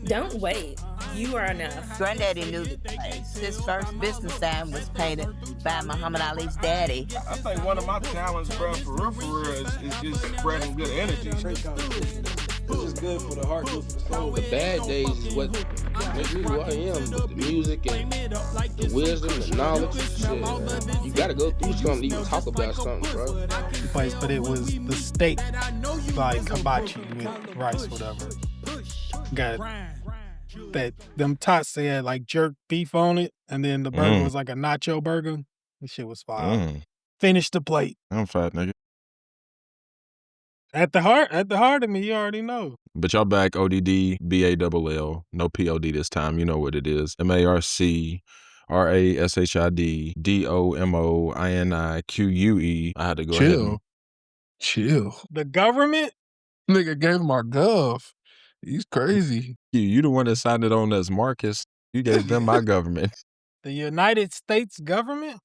Don't wait. You are enough. Granddaddy knew the place. His first business sign was painted by Muhammad Ali's daddy. I think one of my talents, bro, for real, is just spreading good energy. This is good for the heart, good for the soul. The bad days is what makes me who I am. The music and the wisdom, the knowledge. Shit. You gotta go through something to even talk about something, bro. Place, but it was the steak, like hibachi with rice, whatever. Got that them tots they had like jerk beef on it, and then the burger was like a nacho burger. This shit was fire. Finish the plate. I'm fat, nigga. At the heart of me, you already know. But y'all back, ODDBall, no POD this time. You know what it is. MARCRASHID DOMOINIQUE. I had to go ahead and... Chill. The government? Nigga gave him our gov. He's crazy. You the one that signed it on as Marcus. You gave them my government. The United States government?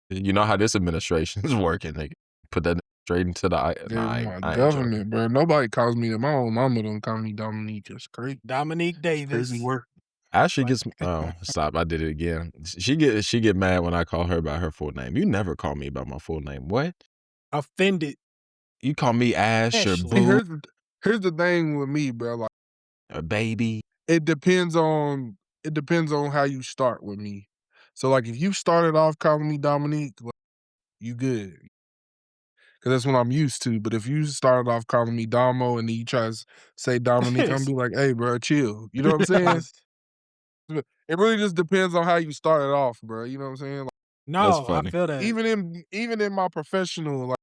You know how this administration is working, nigga. Put that straight into the my government, bro. Nobody calls me that. My own mama don't call me Dominique. It's crazy. Dominique Davis. Crazy work. Ashley gets stop. I did it again. She get mad when I call her by her full name. You never call me by my full name. What? Offended. You call me Ash or Ashley. Boo. Here's the thing with me, bro. Like, a baby. It depends on how you start with me. So like if you started off calling me Dominique, like, you good. Cause that's what I'm used to. But if you started off calling me Domo and then you try to say Dominique, I'm gonna be like, hey, bro, chill. You know what I'm saying? It really just depends on how you started off, bro. You know what I'm saying? Like, no, I feel that. Even in my professional, like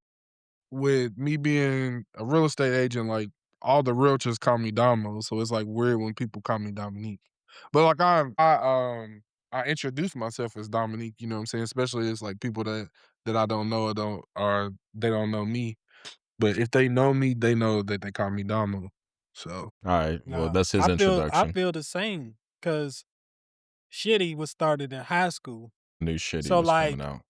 with me being a real estate agent, like all the realtors call me Domo, so it's like weird when people call me Dominique. But like I introduce myself as Dominique. You know what I'm saying? Especially it's like people that I don't know or they don't know me. But if they know me, they know that they call me Domo. So all right, well that's his introduction. I feel the same because Shitty was started in high school. New Shitty so was like coming out.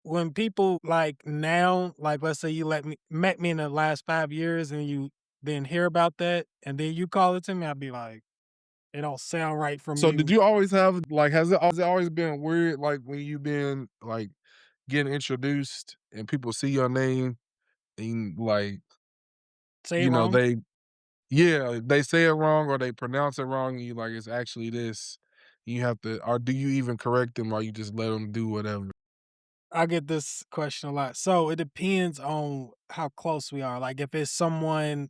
when people like now, like let's say you met me in the last 5 years and you didn't hear about that and then you call it to me, I'd be like, it don't sound right from So you. did you always have like has it always been weird like when you been like getting introduced and people see your name and like say it wrong? they say it wrong or they pronounce it wrong and you like it's actually this. You have to, or do you even correct them or you just let them do whatever? I get this question a lot. So it depends on how close we are. Like if it's someone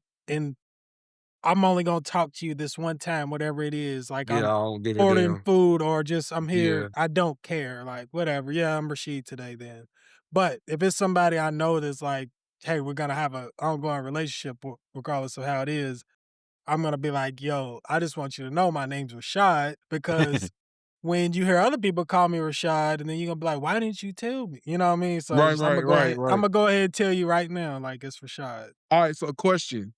I'm only gonna talk to you this one time, whatever it is. Like I I'm don't give a ordering damn. food or just I'm here. Yeah. I don't care. Like whatever. Yeah, I'm Rashid today then. But if it's somebody I know that's like, hey, we're gonna have an ongoing relationship regardless of how it is, I'm gonna be like, yo, I just want you to know my name's Rashid because when you hear other people call me Rashid and then you're gonna be like, why didn't you tell me? You know what I mean? So I'm gonna go ahead and tell you right now, like it's Rashid. All right, so a question.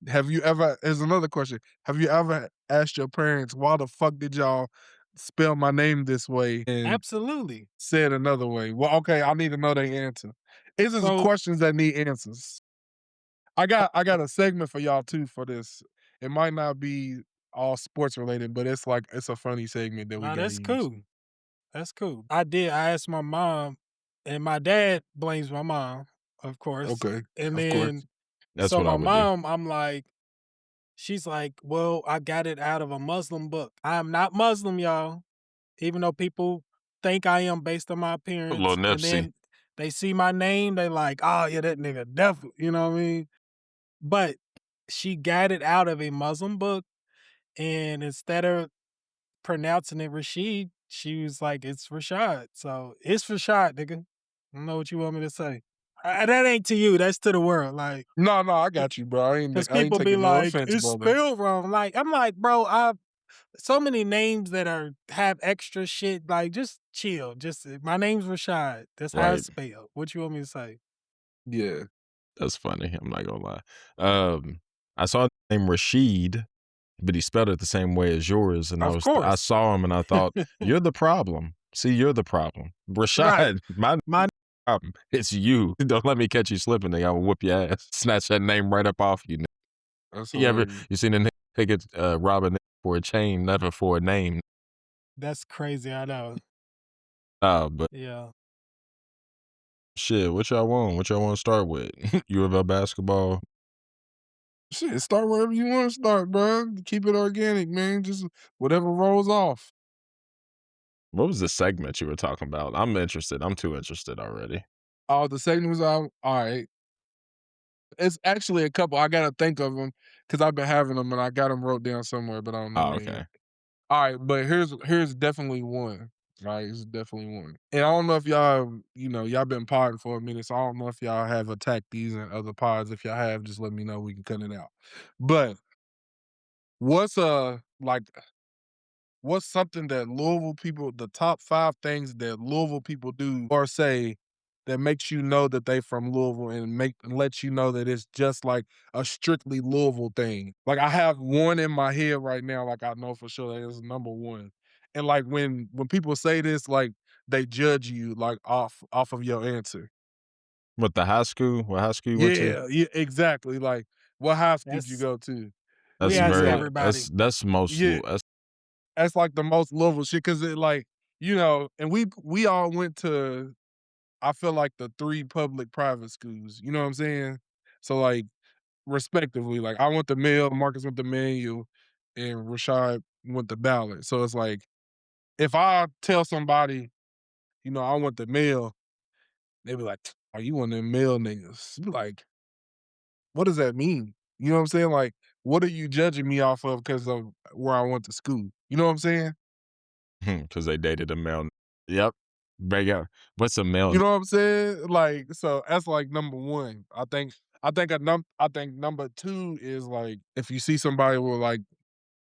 Here's another question. Have you ever asked your parents, why the fuck did y'all spell my name this way and Absolutely. said another way? Well, okay, I need to know the answer. It's just questions that need answers. I got a segment for y'all too for this. It might not be all sports related, but it's a funny segment that we got. That's cool. That's cool. I asked my mom, and my dad blames my mom, of course. Okay. And of then course. That's so what I my would mom, I'm like, she's like, well, I got it out of a Muslim book. I am not Muslim, y'all. Even though people think I am based on my appearance. Little and Nipsey. then they see my name, they like, oh yeah, that nigga devil. You know what I mean? But she got it out of a Muslim book, and instead of pronouncing it Rashid, she was like, it's Rashid. So it's Rashid, nigga. I don't know what you want me to say. That ain't to you. That's to the world. Like, No, I got you, bro. I ain't people be taking no like, offense, it's brother. spelled wrong. Like, I'm like, bro, I've so many names that have extra shit. Like, just chill. Just my name's Rashid. That's how it's spelled. What you want me to say? Yeah. That's funny. I'm not gonna lie. I saw the name Rashid, but he spelled it the same way as yours, and I saw him and I thought, you're the problem. See, you're the problem. Rashid, my problem. It's you. Don't let me catch you slipping, nigga. I will whoop your ass. Snatch that name right up off you. That's You seen a nigga rob a nigga for a chain, never for a name. That's crazy. I know. But Yeah. shit, what y'all want? What y'all want to start with? UofL basketball. Shit, start wherever you want to start, bro. Keep it organic, man. Just whatever rolls off. What was the segment you were talking about? I'm interested. I'm too interested already. Oh, the segment was out. All right. It's actually a couple. I gotta think of them because I've been having them and I got them wrote down somewhere, but I don't know Oh, where okay. yet. All right, but here's definitely one. All right, it's definitely one. And I don't know if y'all, y'all been podding for a minute, so I don't know if y'all have attacked these in other pods. If y'all have, just let me know. We can cut it out. But what's what's something that Louisville people, the top 5 things that Louisville people do or say that makes you know that they from Louisville and lets you know that it's just like a strictly Louisville thing? Like I have one in my head right now, like I know for sure that is number one. And like when people say this, like they judge you like off of your answer. What high school you went to? Yeah, exactly. Like what high school did you That's go to? we That's You'd be ask like, everybody. that's most yeah, that's that's like the most Louisville shit because it like, and we all went to, I feel like the 3 public private schools, you know what I'm saying? So like respectively, like I went to Mill, Marcus went to Manual, and Rashid went to Ballard. So it's like if I tell somebody, I went to Mill, they be like, "Are you one of them Mill niggas?" Be like, what does that mean? You know what I'm saying? Like, what are you judging me off of because of where I went to school? You know what I'm saying? because they dated a male. Yep. Breakout. What's a male? You know what I'm saying? Like, so that's like number one. I think number two is like if you see somebody with like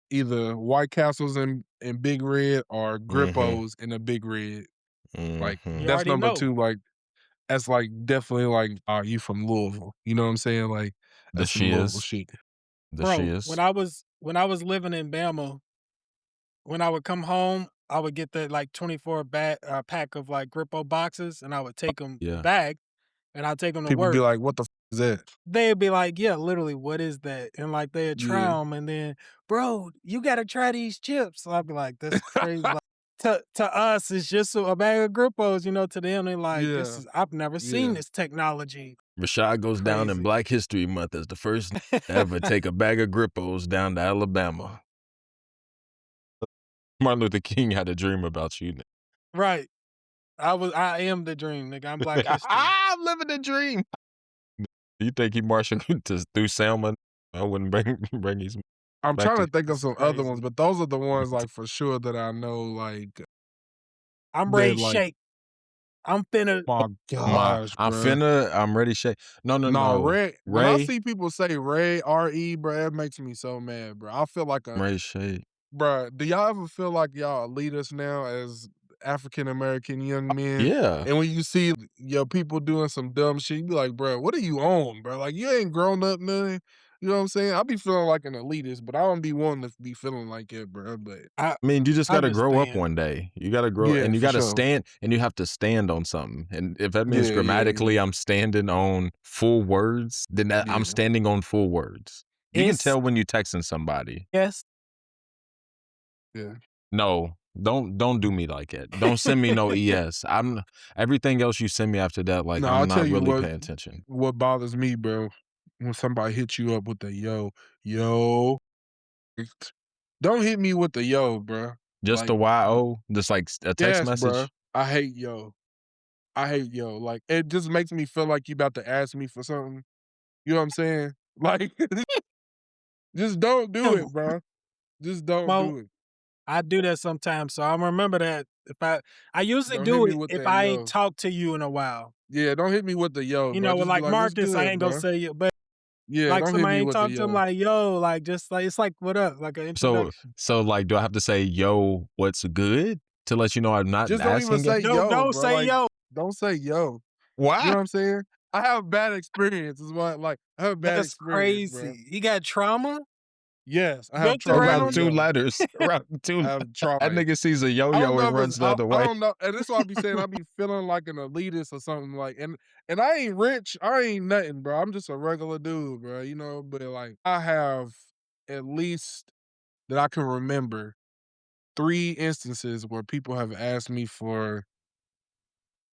either White Castles and Big Red or Mm-hmm. Grippos in a Big Red. Like Mm-hmm. You that's already number know. two. Like that's like definitely like, you from Louisville. You know what I'm saying? Like The that's some Louisville Shias. shit. The Bro, Shias. when I was living in Bama, when I would come home, I would get that like 24 pack of like Grippo boxes and I would take them Yeah. back and I'd take them to People be work. like, what the is that? They'd be like, yeah, literally, what is that? And like they'd try Yeah. them and then, bro, you got to try these chips. So I'd be like, that's crazy. Like, to us, it's just a bag of Grippos, to them, they're like, Yeah. I've never seen Yeah. this technology. Rashid goes down in Crazy. Black History Month as the first to ever take a bag of Grippos down to Alabama. Martin Luther King had a dream about you. Right. I am the dream, nigga. I'm Black History. I'm living the dream. You think he marching through Selma? I wouldn't bring his I'm back trying to to think of That's some other ones, crazy. but those are the ones like for sure that I know like I'm that ready like, shake. I'm finna. my gosh, bro. I'm ready shake. No. No, Ray. When I Ray, see people say Ray, R-E, bro, it makes me so mad, bro. I feel like Ray shake. bro, do y'all ever feel like y'all lead us now as African American young men? Yeah. And when you see your people doing some dumb shit, you be like, bro, what are you on, bro? Like you ain't grown up nothing. You know what I'm saying? I be feeling like an elitist, but I don't be wanting to be feeling like it, bro. But I I mean, you just got to grow up understand. one day. You got to grow yeah, and you for got to sure. stand and you have to stand on something. And if that means Yeah. grammatically I'm standing on full words, then I'm Yeah. standing on full words. You can It's tell when you're texting somebody. yes. Yeah. No, don't do me like that. Don't send me no ES. Everything else you send me after that, like No, I'm I'll tell not you really paying attention. what bothers me, bro. When somebody hits you up with the yo. Don't hit me with the yo, bro. Just Like, the YO, just like a text yes, bro. message. I hate yo. I hate yo. Like, it just makes me feel like you about to ask me for something. You know what I'm saying? Like, just don't do it, bro. Just don't Well, do it. I do that sometimes, so I remember that if I usually Don't hit do me it with if that I ain't yo. talked to you in a while. Yeah, don't hit me with the yo, bro. With Just be like like, what's Marcus, I good, ain't gonna bro? say it, but Yeah, like don't hit somebody me ain't with the talked to him, yo. like yo, like just like it's like what up, like an So introduction. like, do I have to say yo, what's good to let you know I'm not Just don't even asking you? say yo, Don't bro. say Like, yo. don't say yo. You know Why? what I'm saying? I have bad experiences. What like I have bad That's experience, bro. crazy. He got trauma Yes, I have built trauma Around with around it. two yo. letters. Around two. I have trauma. That nigga sees a I don't yo-yo know and if it's runs the other I way. don't know, and this is what I be saying. I be feeling like an elitist or something like, and I ain't rich. I ain't nothing, bro. I'm just a regular dude, bro. But like I have at least that I can remember 3 instances where people have asked me for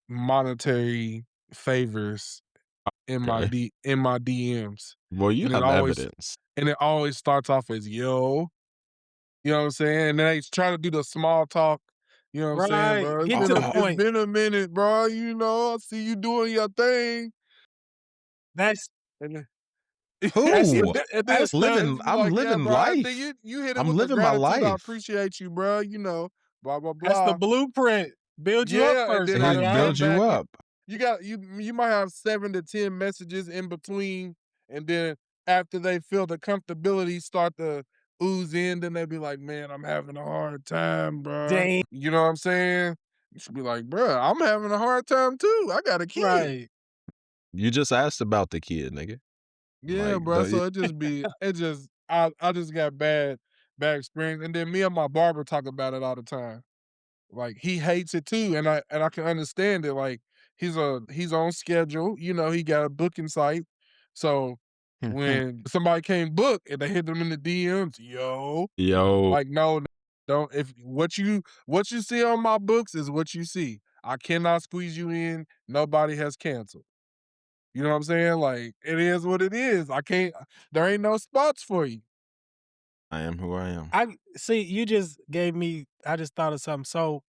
monetary favors in my Okay. DMs. Well, you And have evidence. it always starts off as, "Yo," you know what I'm saying? And then they try to do the small talk, you know what I'm saying, Right. bro? Get to the It's point. been a minute, bro, you know, I see you doing your thing. That's And then that's Who? the and then that's it's be I'm like, "Yeah, living bro, then life. you hit it I'm with the living my gratitude, I life. appreciate you, bro, you know, blah, blah, that's the blah." blueprint. Build you up Yeah, and first, then my I He guy. come builds you back, up. you might have 7 to 10 messages in between, and then after they feel the comfortability start to ooze in, then they be like, "Man, I'm having a hard time, bruh." Dang. You know what I'm saying? You should be like, "Bruh, I'm having a hard time too. I got a kid." Right. You just asked about the kid, nigga. Yeah, Like, bro. So I just got bad experience. And then me and my barber talk about it all the time. Like he hates it too, and I can understand it. Like he's on schedule, you know, he got a booking site. So when somebody came book and they hit them in the DMs, yo, yo, like no, don't if what you see on my books is what you see. I cannot squeeze you in. Nobody has canceled. You know what I'm saying? Like it is what it is. I can't. There ain't no spots for you. I am who I am. I see you just gave me I just thought of something. So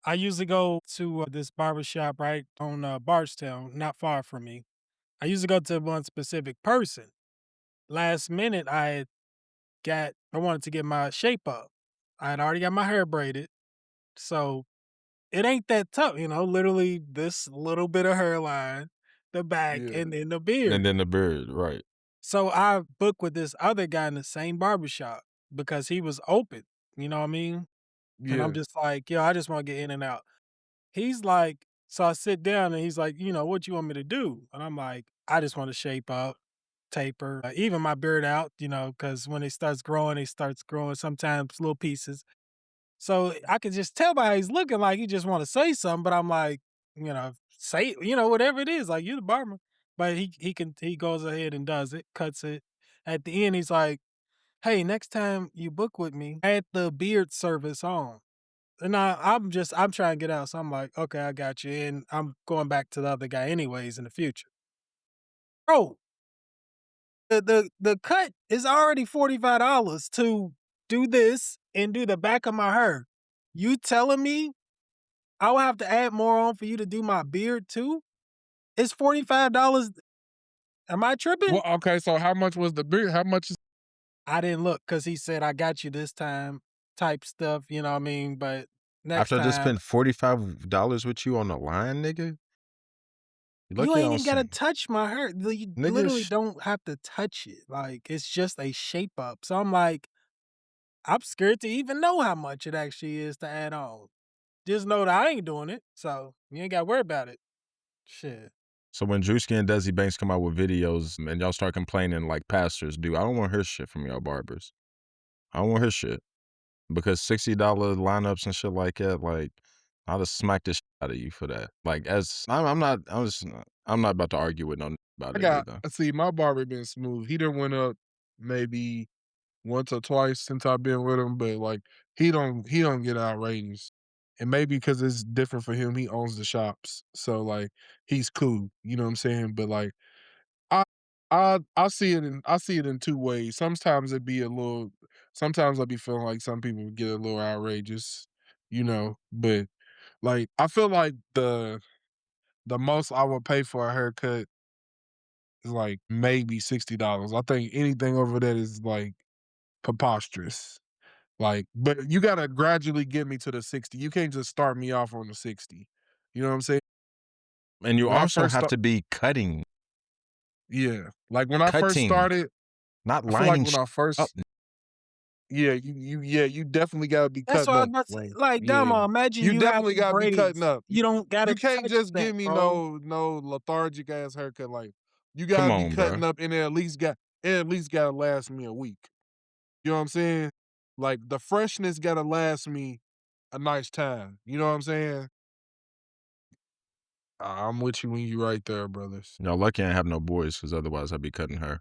I usually go to this barber shop right on Bardstown, not far from me. I usually go to one specific person. Last minute, I wanted to get my shape up. I had already got my hair braided, so it ain't that tough, you know. Literally, this little bit of hairline, the back, Yeah, and then the And beard. then the bird, right. So I booked with this other guy in the same barbershop because he was open. You know what I mean? And I'm yeah, just like, yo, I just want to get in and out. He's like, so I sit down and he's like, what you want me to do? And I'm like, I just want to shape up, taper, even my beard out, because when it starts growing sometimes little pieces. So I could just tell by how he's looking like he just want to say something, but I'm like, say, whatever it is, like you the barber. But he goes ahead and does it, cuts it. At the end, he's like, hey, next time you book with me, add the beard service on. And I'm trying to get out. So I'm like, okay, I got you. And I'm going back to the other guy anyways in the future. Bro, the cut is already $45 to do this and do the back of my hair. You telling me I will have to add more on for you to do my beard too? It's $45. Am I tripping? well, okay, so how much was the beer? How much is I didn't look because he said I got you this time type stuff, you know what I mean? But next After I just time spent $45 with you on the line, nigga. You you lucky I ain't don't even gotta sing. touch my hair. You Nigga, literally don't have to touch it. Like it's just a shape up. So I'm like, I'm scared to even know how much it actually is to add on. Just know that I ain't doing it. So you ain't gotta worry about it. Shit. so when Drewski and Desi Banks come out with videos and y'all start complaining like pastors do, I don't want to hear shit from y'all barbers. I don't want to hear shit. Because $60 lineups and shit like that, like, I'll just smack the shit out of you for that. Like, I'm not about to argue with no about I it got neither. see my barber been smooth. He done went up maybe once or twice since I've been with him, but like he don't get outrageous. And maybe because it's different for him, he owns the shops. So like he's cool. You know what I'm saying? But like I I see it in 2 ways. Sometimes I be feeling like some people get a little outrageous, you know, but like I feel like the most I would pay for a haircut is like maybe $60. I think anything over that is like preposterous. Like, but you gotta gradually get me to the 60. You can't just start me off on the 60. You know what I'm saying? And you When I also first have start to be cutting, Yeah. Like when I first cutting, started, not I feel like lining when shit I up. first yeah, you definitely gotta be That's what cutting I was up, about to say. bro. Like, Yeah. Damo, imagine You you definitely having gotta be cutting braids. up. You don't You gotta can't touch just that, give me bro. no lethargic ass haircut. Like you Come gotta be on, cutting bruh. up and it at least gotta last me a week. You know what I'm saying? Like the freshness gotta last me a nice time. You know what I'm saying? I'm with you when you right there, brothers. Y'all lucky I ain't have no boys, because otherwise I'd be cutting her.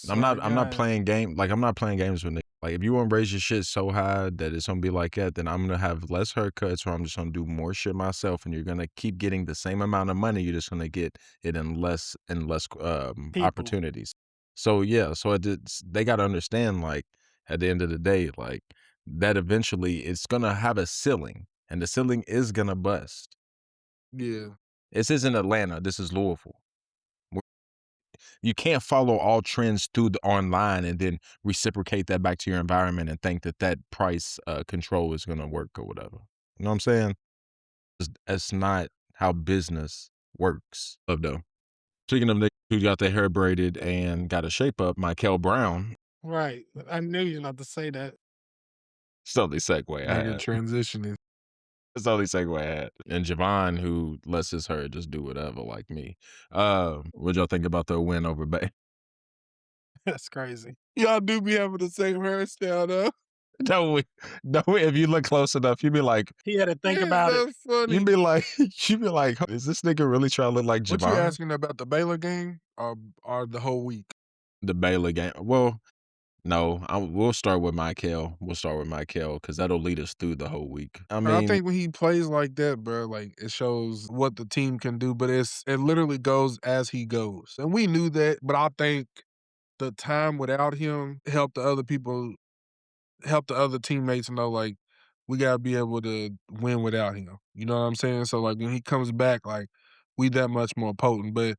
I'm not playing games with niggas. Like if you want to raise your shit so high that it's gonna be like that, then I'm gonna have less haircuts or I'm just gonna do more shit myself and you're gonna keep getting the same amount of money. You're just gonna get it in less opportunities. So yeah, they gotta understand, like, at the end of the day, like, that eventually it's gonna have a ceiling and the ceiling is gonna bust. Yeah. This isn't Atlanta, this is Louisville. You can't follow all trends through the online and then reciprocate that back to your environment and think that price control is going to work or whatever. You know what I'm saying? That's not how business works. Love though. Speaking of niggas who got their hair braided and got a shape up, Mikel Brown. Right. I knew you were about to say that. It's the only segue I Nigga had. transitioning. It's the only segue I had. And Javon, who lets his hair just do whatever, like me. What'd y'all think about the win over Bay? That's crazy. Y'all do be having the same hairstyle though. No, if you look close enough, you'd be like, he had to think about it. Funny. You'd be like, is this nigga really trying to look like Javon? What you asking about, the Baylor game or the whole week? The Baylor game. Well, no, we'll start with Mikel. We'll start with Mikel because that'll lead us through the whole week. I think when he plays like that, bro, like it shows what the team can do, but it literally goes as he goes. And we knew that, but I think the time without him helped the other teammates know, like, we gotta be able to win without him. You know what I'm saying? So like when he comes back, like, we that much more potent. But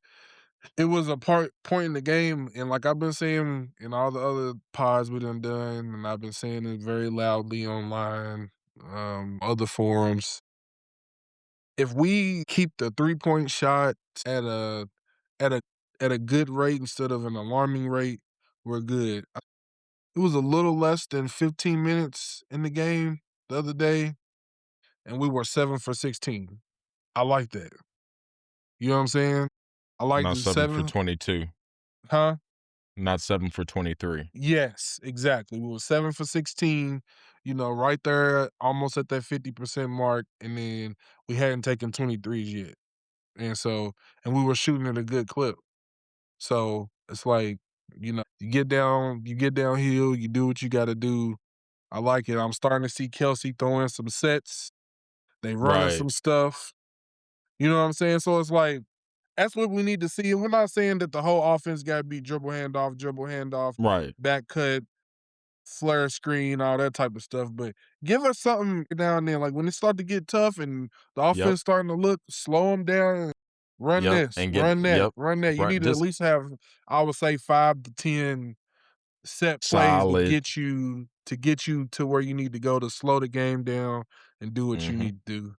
it was a point in the game, and like I've been saying in all the other pods we done, and I've been saying it very loudly online, other forums. If we keep the 3-point shot at a good rate instead of an alarming rate, we're good. It was a little less than 15 minutes in the game the other day, and we were 7 for 16. I like that. You know what I'm saying? I like not the 7 for 22. Huh? Not 7 for 23. Yes, exactly. We were 7 for 16, right there, almost at that 50% mark, and then we hadn't taken 23s yet. And we were shooting at a good clip. So it's like, you get downhill, you do what you got to do. I like it. I'm starting to see Kelsey throwing some sets. They running some stuff. You know what I'm saying? So it's like, that's what we need to see. And we're not saying that the whole offense got to be dribble handoff, right, back cut, flare screen, all that type of stuff. But give us something down there. Like when it start to get tough and the offense starting to look, slow them down. Run this, and run that, run that. You need to at least have, I would say, 5 to 10 set plays to get you to where you need to go to slow the game down and do what you need to do.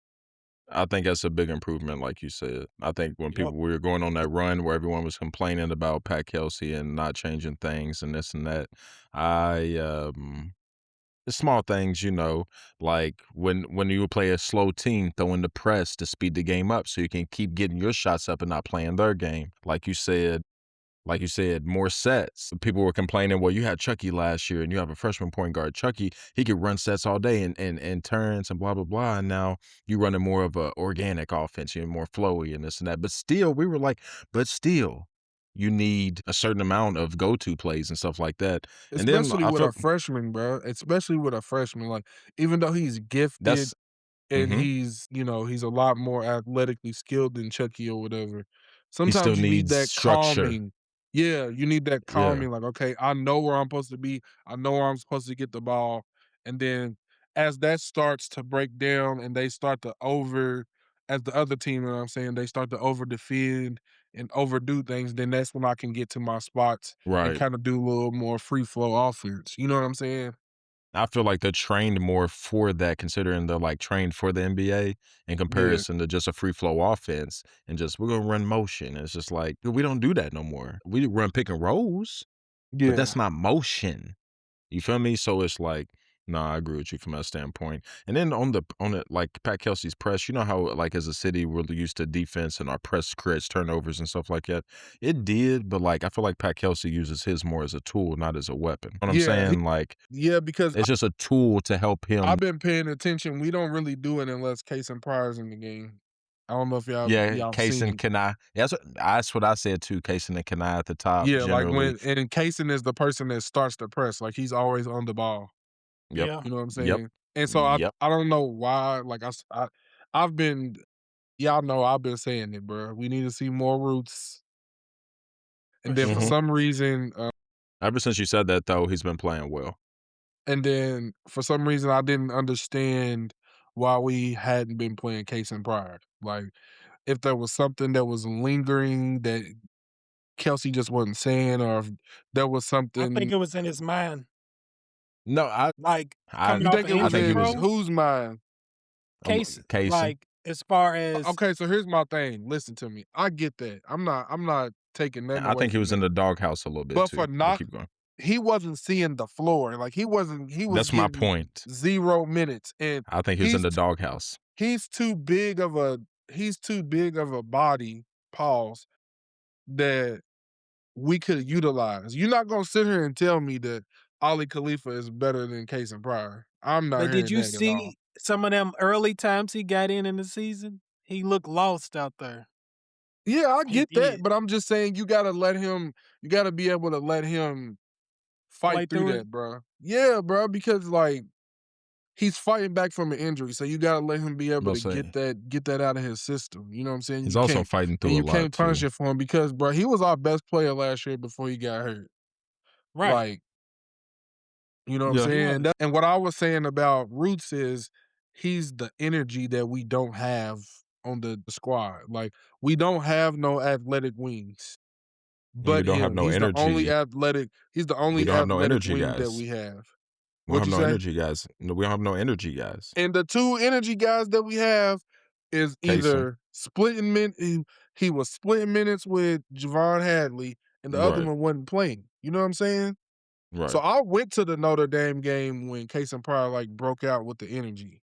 I think that's a big improvement, like you said. I think when we were going on that run where everyone was complaining about Pat Kelsey and not changing things and this and that, the small things, like when you play a slow team, throwing the press to speed the game up so you can keep getting your shots up and not playing their game. Like you said, more sets. People were complaining, well, you had Chucky last year and you have a freshman point guard. Chucky, he could run sets all day and turns and blah, blah, blah. And now you're running more of a organic offense, you're more flowy and this and that. But still, we were like, you need a certain amount of go-to plays and stuff like that. Especially with a freshman, bro. Especially with a freshman. Like, even though he's gifted and he's a lot more athletically skilled than Chucky or whatever, sometimes you need that structure. Calming. Yeah, you need that calming. Like, okay, I know where I'm supposed to be. I know where I'm supposed to get the ball. And then as that starts to break down and they start to as the other team, you know what I'm saying, they start to over defend and overdo things, then that's when I can get to my spots and kind of do a little more free flow offense. You know what I'm saying? I feel like they're trained more for that, considering they're like trained for the NBA in comparison to just a free flow offense and just we're gonna run motion. It's just like we don't do that no more. We run pick and rolls, but that's not motion. You feel me? So it's like, I agree with you from that standpoint. And then on it, like Pat Kelsey's press, you know how like as a city we're used to defense and our press creates turnovers and stuff like that. It did, but like I feel like Pat Kelsey uses his more as a tool, not as a weapon. You know what I'm saying? Like, because it's just a tool to help him. I've been paying attention. We don't really do it unless Case and Pryor's in the game. I don't know if Yeah, y'all Case and seen. Kanai. That's what I said too. Case and Kanai at the top. Yeah, like Generally. and Kaysen is the person that starts the press. Like he's always on the ball. Yep. Yeah. You know what I'm Yep. saying? And so Yep. I don't know why. Like I've been, y'all know I've been saying it, bro. We need to see more roots. And then for sure. some reason, Ever since you said that, though, he's been playing well. and then for some reason I didn't understand why we hadn't been playing Kaysen prior. Like if there was something that was lingering that Kelsey just wasn't saying, or if there was I think something. it was in his mind. No, Like I coming You off think an it was think injury, he in was bro. whose mind? Case Casey. like as far as Okay, so here's my thing. Listen to me. I get that. I'm not taking nothing I away think he from was in that. the doghouse a little bit But too. for But knock, keep going. he wasn't seeing the floor. Like he was That's my getting point. 0 minutes, and I think he was in he's the doghouse. he's too big of a body. Pause. That we could utilize. You're not gonna sit here and tell me that Ali Khalifa is better than Case and Pryor. I'm not but did hearing you that at all. see some of them early times he got in the season? He looked lost out there. Yeah, I He get that, did. but I'm just saying you gotta be able to let him fight Play through through it. that, bro. Yeah, bro, because like he's fighting back from an injury, so you gotta let him be able We'll to say get that out of his system. You know what I'm saying? he's also fighting through a You lot can't punish too. it for him because, bro, he was our best player last year before he got hurt. Right. Like, you know what I'm Yeah. He saying? was. And what I was saying about Roots is he's the energy that we don't have on the squad. Like, we don't have no athletic wings. And we But don't have him. no energy. He's the We only don't have no athletic energy wing that guys. we have. We don't What have you no say? energy guys. No, we don't have no energy guys. And the 2 energy guys that we have is Casey. either he was splitting minutes with Javon Hadley, and the other Right. one wasn't playing. You know what I'm saying? So Right. I went to the Notre Dame game when Case and Pryor like broke out with the energy.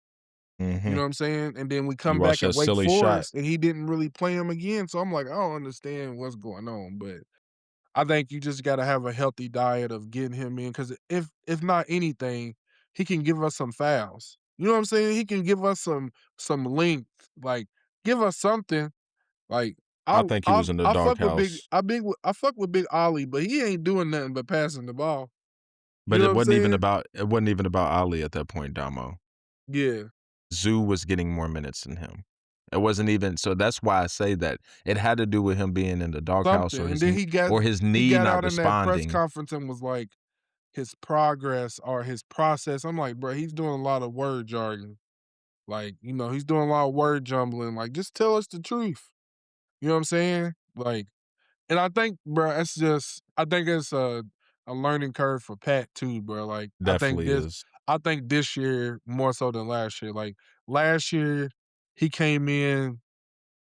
You know what I'm saying? And then we You come watched back at that Wake silly shot. Forest, and he didn't really play him again. So I'm like, I don't understand what's going on, but I think you just gotta have a healthy diet of getting him in, because if not anything, he can give us some fouls. You know what I'm saying? He can give us some length, like give us something. Like I think he was in the I fuck with big doghouse. I fuck with Big Ollie, but he ain't doing nothing but passing the ball. You But know it what I'm wasn't even saying? about Ali at that point, Domo. Yeah. Zoo was getting more minutes than him. It wasn't even so that's why I say that it had to do with him being in the doghouse Something. And then his he knee got not out in that press responding. conference and was like his progress or his process. I'm like, bro, he's doing a lot of word jargon. Like, he's doing a lot of word jumbling. Like, just tell us the truth. You know what I'm saying? Like, and I think, bro, I think it's a learning curve for Pat too, bro. Like, Definitely is. I think this year more so than last year. Like, last year he came in,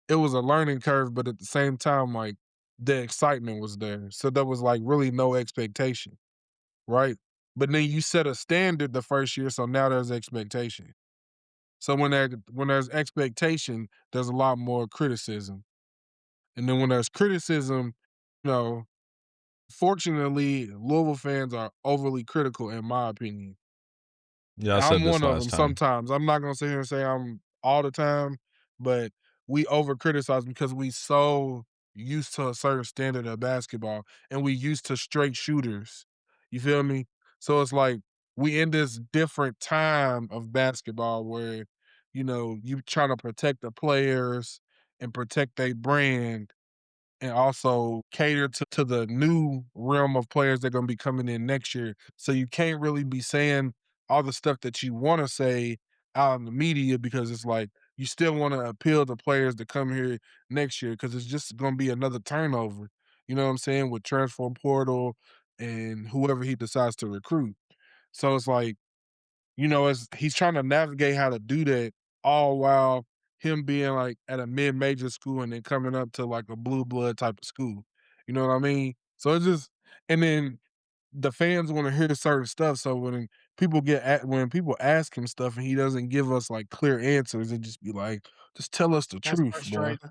it was a learning curve, but at the same time, like, the excitement was there. So there was like really no expectation, right? But then you set a standard the first year, so now there's expectation. So when there's expectation, there's a lot more criticism. And then when there's criticism, you know, fortunately, Louisville fans are overly critical, in my opinion. Yeah, I said I'm this one of last them time. sometimes. I'm not gonna sit here and say I'm all the time, but we over criticize because we so used to a certain standard of basketball, and we used to straight shooters. You feel me? So it's like we in this different time of basketball where, you trying to protect the players and protect their brand, and also cater to the new realm of players that are going to be coming in next year. So you can't really be saying all the stuff that you want to say out in the media, because it's like you still want to appeal to players to come here next year, because it's just going to be another turnover. You know what I'm saying? With transfer portal and whoever he decides to recruit. So it's like, as he's trying to navigate how to do that, all while him being like at a mid-major school and then coming up to like a blue blood type of school. You know what I mean? So it's just, and then the fans want to hear certain stuff. So when people ask him stuff and he doesn't give us like clear answers, it just be like, just tell us the That's truth, bro. frustrating.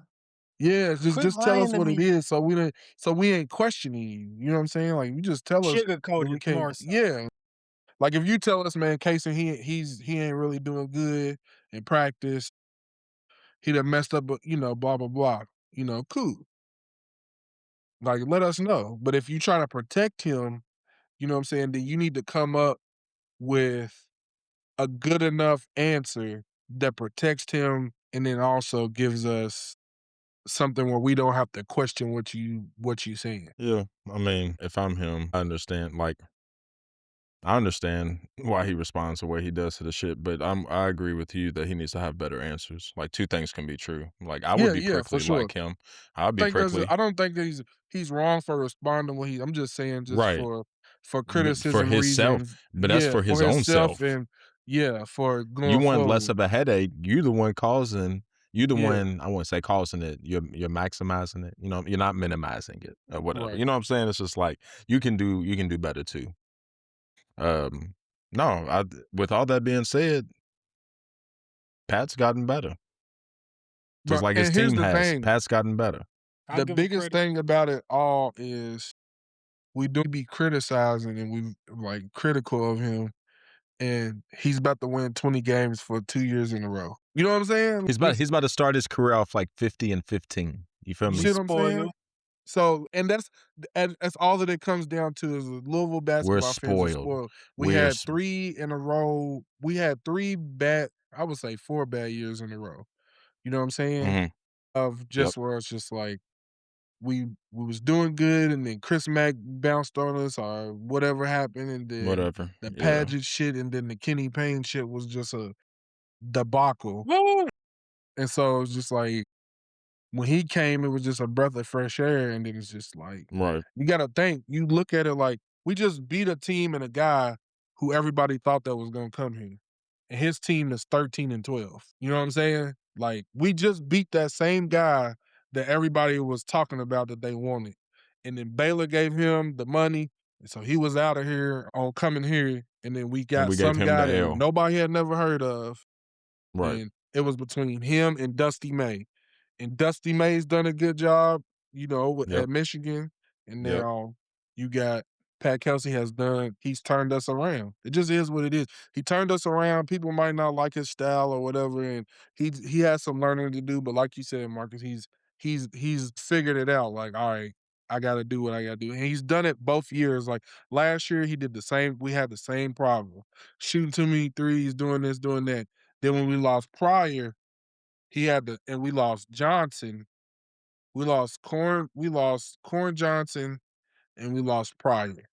Yeah, Quit just tell lying us to what it me. is, so we ain't questioning you. You know what I'm saying? Like, you just tell us, Sugarcoat and we it can't. more so. Yeah, like if you tell us, man, Casey, he ain't really doing good in practice. he done messed up, you know, blah, blah, blah. You know, cool. Like, let us know. But if you try to protect him, you know what I'm saying, then you need to come up with a good enough answer that protects him and then also gives us something where we don't have to question what you saying. Yeah, I mean, if I'm him, I understand. Like, I understand why he responds the way he does to the shit, but I agree with you that he needs to have better answers. Like, two things can be true. Like, I would be Yeah, for prickly sure. like him. I'd be prickly. I don't think that he's wrong for responding when I'm just saying just Right. for For criticism his self, reasons. but that's Yeah, for his for own himself self. and for You going want less forward. of a headache. You the one causing. You the Yeah. one. I wouldn't say causing it. You're maximizing it. You know, you're not minimizing it or whatever. Right. You know what I'm saying? It's just like you can do better too. No, with all that being said, Pat's gotten better. Just But like his and here's team the has. thing. Pat's gotten better. The biggest thing about it all is we do be criticizing and we like critical of him, and he's about to win 20 games for 2 years in a row. You know what I'm saying? He's about to start his career off like 50 and 15. You feel You me? see what I'm saying? So, and that's all that it comes down to is Louisville We're basketball fans are spoiled. spoiled. We had 3 in a row. We had 3 bad, I would say 4 bad years in a row. You know what I'm saying? Mhm. Of just where it's just like we was doing good, and then Chris Mack bounced on us or whatever happened, and then Whatever. the Yeah. Padgett shit, and then the Kenny Payne shit was just a debacle. And so it was just like when he came, it was just a breath of fresh air, and then it's just like Right. you gotta think. You look at it like we just beat a team and a guy who everybody thought that was gonna come here, and his team is 13-12. You know what I'm saying? Like we just beat that same guy that everybody was talking about that they wanted, and then Baylor gave him the money, and so he was out of here on coming here, and then we got we gave some him guy the that L. nobody had never heard of, Right. and it was between him and Dusty May. And Dusty May's done a good job, you know, Yep. at Michigan. And Yep. now you got Pat Kelsey he's turned us around. It just is what it is. He turned us around. People might not like his style or whatever, and he has some learning to do. But like you said, Marcus, he's figured it out. Like, all right, I got to do what I got to do, and he's done it both years. Like last year, he did the same. We had the same problem, shooting too many threes, doing this, doing that. Then when we lost Pryor, and we lost Johnson. We lost Corn Johnson, and we lost Pryor.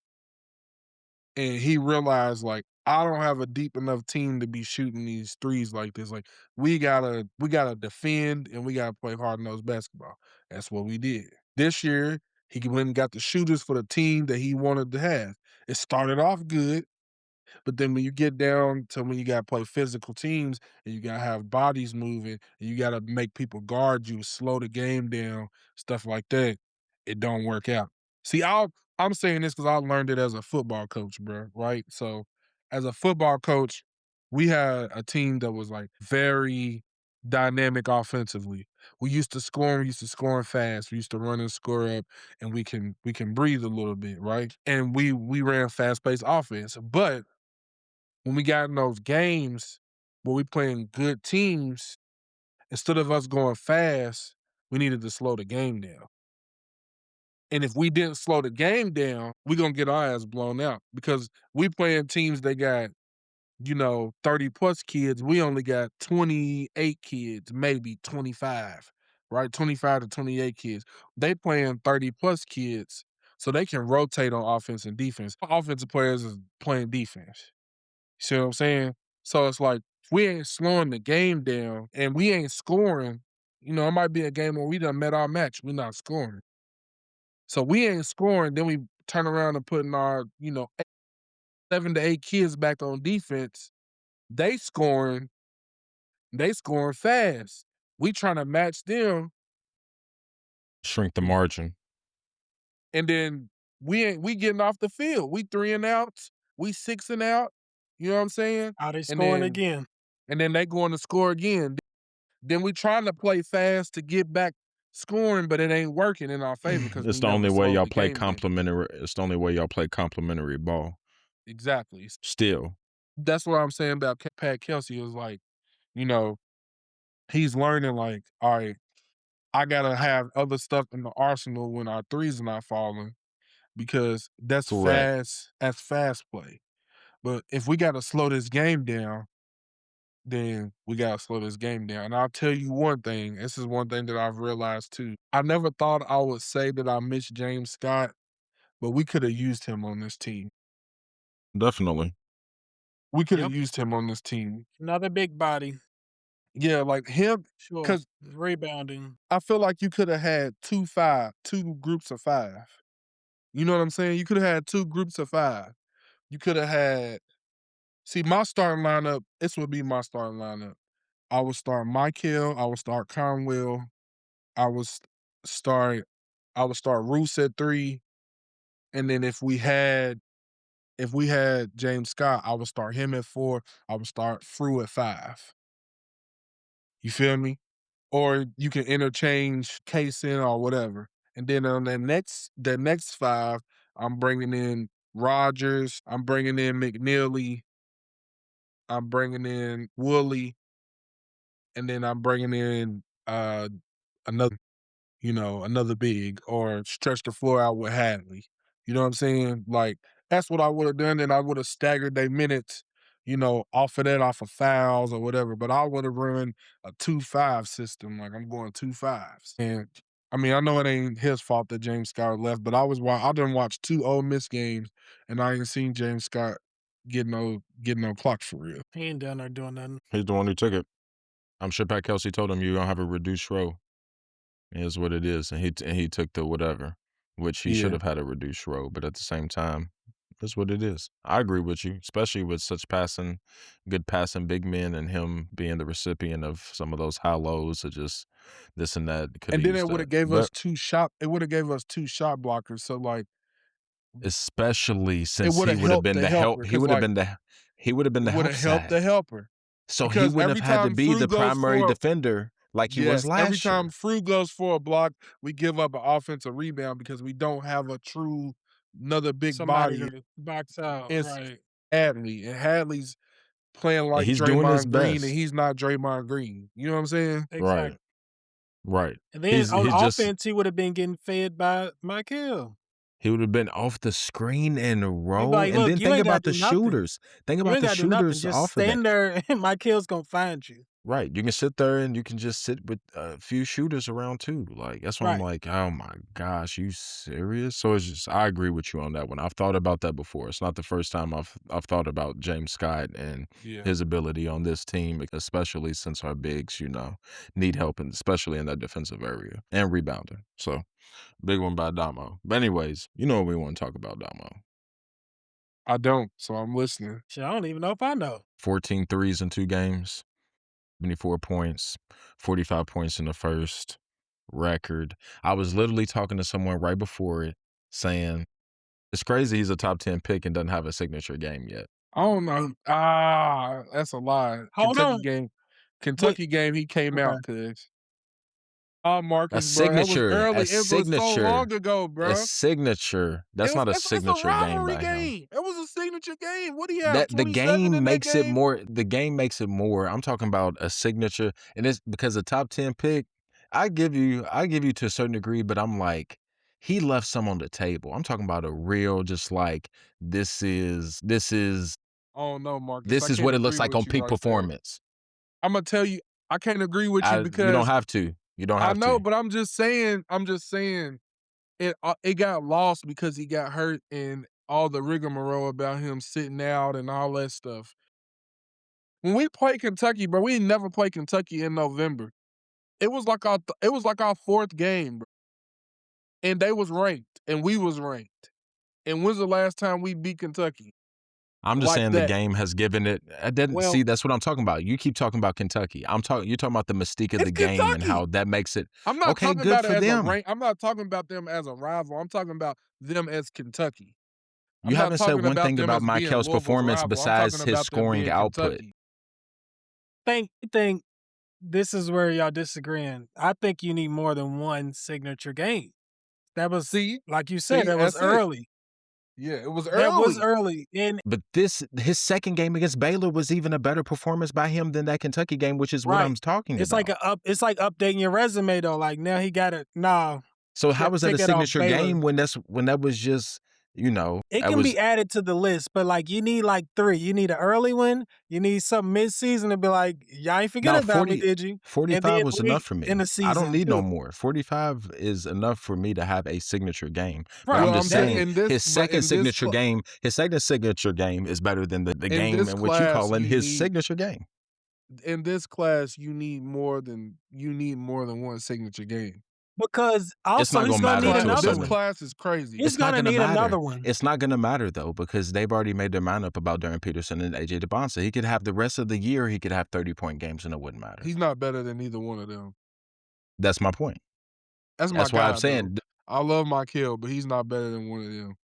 And he realized, like, I don't have a deep enough team to be shooting these threes like this. Like, we gotta defend and we gotta play hard-nosed basketball. That's what we did. This year, he went and got the shooters for the team that he wanted to have. It started off good. But then when you get down to when you gotta play physical teams and you gotta have bodies moving and you gotta make people guard you, slow the game down, stuff like that, it don't work out. See, I'm saying this because I learned it as a football coach, bro. Right? So as a football coach, we had a team that was like very dynamic offensively. We used to scoring fast. We used to run and score up, and we can breathe a little bit, right? And we ran fast-paced offense. But when we got in those games where we playing good teams, instead of us going fast, we needed to slow the game down. And if we didn't slow the game down, we're gonna get our ass blown out because we playing teams that got, 30 plus kids. We only got 28 kids, maybe 25, right? 25 to 28 kids. They playing 30 plus kids, so they can rotate on offense and defense. Offensive players is playing defense. See what I'm saying? So it's like if we ain't slowing the game down and we ain't scoring, it might be a game where we done met our match. We not scoring. So we ain't scoring, then we turn around and putting our, 7 to 8 kids back on defense. They scoring fast. We trying to match them. Shrink the margin. And then we getting off the field. We 3 and outs. We 6 and out. You know what I'm saying? Are they scoring again? And then they going to score again. Then we trying to play fast to get back scoring, but it ain't working in our favor because It's the only way y'all play complementary. It's the only way y'all play complementary ball. Exactly. Still, that's what I'm saying about Pat Kelsey. Is like, he's learning like, all right, I gotta have other stuff in the arsenal when our threes are not falling because that's Correct. fast play. But if we gotta slow this game down, then we gotta slow this game down. And I'll tell you one thing. This is one thing that I've realized too. I never thought I would say that I miss James Scott, but we could have used him on this team. Definitely. We could have Yep. used him on this team. Another big body. Yeah, like him, Sure. because Rebounding. I feel like you could have had two groups of 5. You know what I'm saying? You could have had 2 groups of 5. You could have had. See, my starting lineup. This would be my starting lineup. I would start Mikel. I would start Conwell. I would start. I would start Roos at 3, and then if we had James Scott, I would start him at 4. I would start Frew at 5. You feel me? Or you can interchange Case in or whatever. And then on the next 5, I'm bringing in Rogers. I'm bringing in McNeely. I'm bringing in Woolley, and then I'm bringing in another big, or stretch the floor out with Hadley. You know what I'm saying? Like, that's what I would have done, and I would have staggered their minutes, off of fouls or whatever. But I would have run a 2-5 system. Like, I'm going 2 5s. And I mean, I know it ain't his fault that James Scott left, but I done watched 2 Ole Miss games, and I ain't seen James Scott get no clock for real. He ain't down there doing nothing. He's the one who took it. I'm sure Pat Kelsey told him you're gonna have a reduced row. It is what it is, and he took the whatever, which he should Yeah. have had a reduced row. But at the same time, that's what it is. I agree with you, especially with such good passing big men, and him being the recipient of some of those high lows of just this and that. And then it would have gave us 2 shot blockers. So like, especially it since would he have would have helped been the the help. helper. He would have been the It would help have helped the side. helper. So he Because wouldn't every have had to time be Frew the goes primary for defender like he was every last time year. Frew goes for a block, we give up an offensive rebound because we don't have another big Somebody body. to box out, It's right? Hadley, and Hadley's playing And like he's doing his Draymond Green, and best. he's not Draymond Green. You know what I'm saying? Exactly. Right. And then on offense, he would have been getting fed by Mikel. He would have been off the screen and roll. Like, and look, then you think ain't about gotta the do nothing. shooters. Think You about ain't the gotta do nothing. shooters Just off of stand that. there, and Mikel's gonna find you. Right. You can sit there and you can just sit with a few shooters around too. Like, that's why I'm like, oh my gosh, you serious? So it's just, I agree with you on that one. I've thought about that before. It's not the first time I've thought about James Scott and his ability on this team, especially since our bigs, need help, and especially in that defensive area and rebounding. So big one by Domo. But anyways, you know what we want to talk about, Domo. I don't, so I'm listening. Shit, I don't even know if I know. 14 threes in 2 games. 74 points, 45 points in the first, record. I was literally talking to someone right before it saying, it's crazy he's a top 10 pick and doesn't have a signature game yet. I don't know. That's a lie. Hold on. Kentucky game, he came out, cuz. Marcus, bro. That was early. It was so long ago, bro. A signature. That's not a signature it's a rivalry game by him. game. It was a signature game. What do you have? The 27 game in makes that it game? more. The game makes it more. I'm talking about a signature, and it's because a top 10 pick. I give you to a certain degree, but I'm like, he left some on the table. I'm talking about a real, just like this is. Oh no, Marcus. This is what it looks like on peak performance. I'm gonna tell you, I can't agree with you because you don't have to. You don't have to. I know, but I'm just saying. It got lost because he got hurt and all the rigmarole about him sitting out and all that stuff. When we play Kentucky, bro, we never play Kentucky in November. It was like our 4th game, bro. And they was ranked, and we was ranked. And when's the last time we beat Kentucky? I'm just saying the game has given it. I didn't see. That's what I'm talking about. You keep talking about Kentucky. You're talking about the mystique of the game and how that makes it. I'm not okay, talking good about for it as them. a rank. I'm not talking about them as a rival. I'm talking about them as Kentucky. You haven't said one thing about Mikel's performance besides his scoring output. I think this is where y'all disagreeing. I think you need more than one signature game. That was, like you said, that was early. Yeah, it was That was early. early. But his second game against Baylor was even a better performance by him than that Kentucky game, which is what I'm talking It's about. It's like updating your resume though. Like now he got it. Nah. So how was that a take it off signature Baylor. game when that was just, you know, It can be added to the list, but like you need like 3. You need an early one. You need something mid-season to be like, y'all ain't forget about me, did you? 45 was enough for me. In the season, I don't need no too. more. 45 is enough for me to have a signature game. But Right. I'm Well, just I'm saying saying in this- his but second in this signature cla- game, his second signature game is better than the game this in which you class, calling you his need- signature game. In this class, you need more than one signature game. Because It's also not he's gonna gonna need matter to a another This one. class is crazy. He's It's not gonna gonna need matter. another one. It's not gonna matter though, because they've already made their mind up about Darren Peterson and AJ DeBonsa. He could have the rest of the year. He could have 30-point games, and it wouldn't matter. He's not better than either one of them. That's my point. That's why guy, I'm saying I love Mikel, but he's not better than one of them.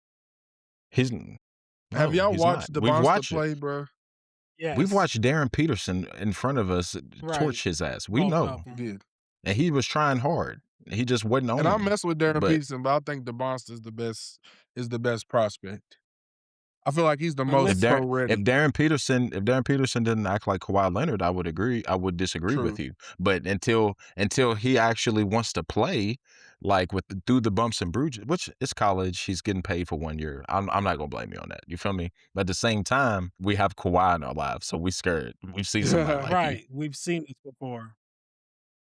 Have No, y'all he's watched not. We've DeBonsta watched it. play, bro? Yes. We've watched Darren Peterson in front of us torch his ass. We Both know. of 'em. Did. And he was trying hard. He just wasn't on And I him. mess with Darren But Peterson, but I think DeBonsta is the best prospect. I feel like he's the But most listen- pro ready. If Darren Peterson didn't act like Kawhi Leonard, I would agree. I would disagree with True. you. But until he actually wants to play, like through the bumps and bruises, which is college, he's getting paid for 1 year. I'm not gonna blame you on that. You feel me? But at the same time, we have Kawhi in our lives, so we scared. We've seen somebody like right. you. We've seen this before.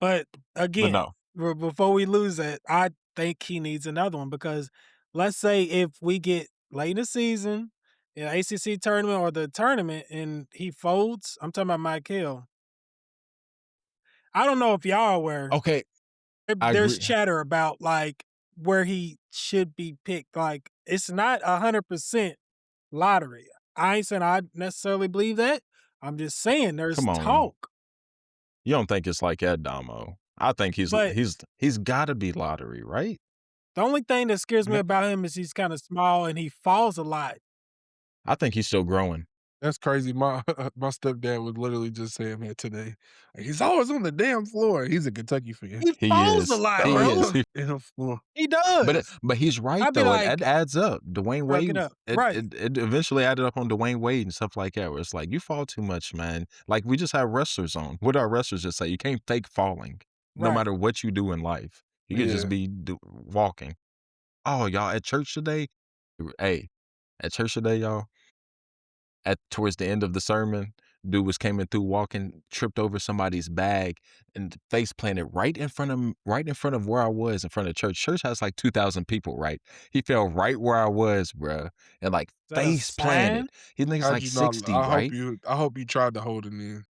But But again, no. before we lose it, I think he needs another one because let's say if we get late in the season, in the ACC tournament or the tournament, and he folds, I'm talking about Mikel. I don't know if y'all are aware. Okay. There's agree. chatter about like where he should be picked. Like it's not 100% lottery. I ain't saying I necessarily believe that. I'm just saying there's Come on. talk. You don't think it's like that, Domo? I think he's got to be lottery, right? The only thing that scares me about him is he's kind of small and he falls a lot. I think he's still growing. That's crazy. My stepdad was literally just saying that today. Like, he's always on the damn floor. He's a Kentucky fan. He falls a lot, bro. He does. But he's right I'd be though. like, it adds up. Dwayne Fuck it Wade. up. Right. It eventually added up on Dwayne Wade and stuff like that. Where it's like you fall too much, man. Like we just have wrestlers on. What our wrestlers just say? You can't fake falling, no Right. matter what you do in life. You can just be walking. Oh, y'all at church today? Hey, at church today, y'all. Towards the end of the sermon, dude came in through walking, tripped over somebody's bag, and face planted right in front of where I was, in front of church. Church has like 2,000 people, right? He fell right where I was, bruh, and like Is that a face planted. He thinks How'd like you not- 60, I right? I hope you tried to hold him in.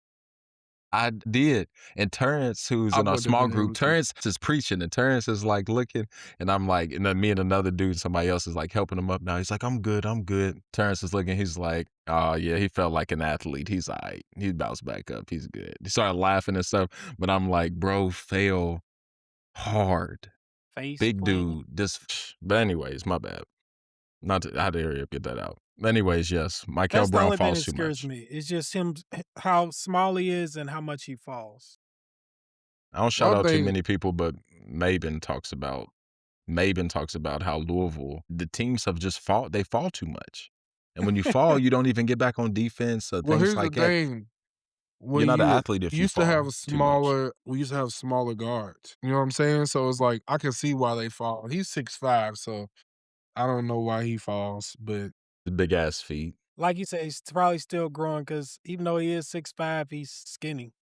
I did. And Terrence, who's I in our wouldn't have small been group, able to. Terrence is preaching, and Terrence is like looking, and I'm like, and then me and another dude, somebody else is like helping him up now. He's like, I'm good. Terrence is looking, he's like, oh yeah, he felt like an athlete. He's all right. He bounced back up. He's good. He started laughing and stuff, but I'm like, bro, fell hard. Face Big planted. dude. But anyways, my bad. I had to hurry up, get that out. Anyways, yes, Mikel That's the Brown only thing falls that too scares much. me. It's just him, how small he is and how much he falls. I don't shout One out too thing- many people, but Maben talks about how Louisville, the teams have just they fall too much. And when you fall, you don't even get back on defense or Well, things here's like the that. thing. You're not an athlete if you used to fall have too much. we used to have smaller guards. You know what I'm saying? So it's like I can see why they fall. He's 6'5", so I don't know why he falls, but The big ass feet. Like you said, he's probably still growing because even though he is 6'5", he's skinny.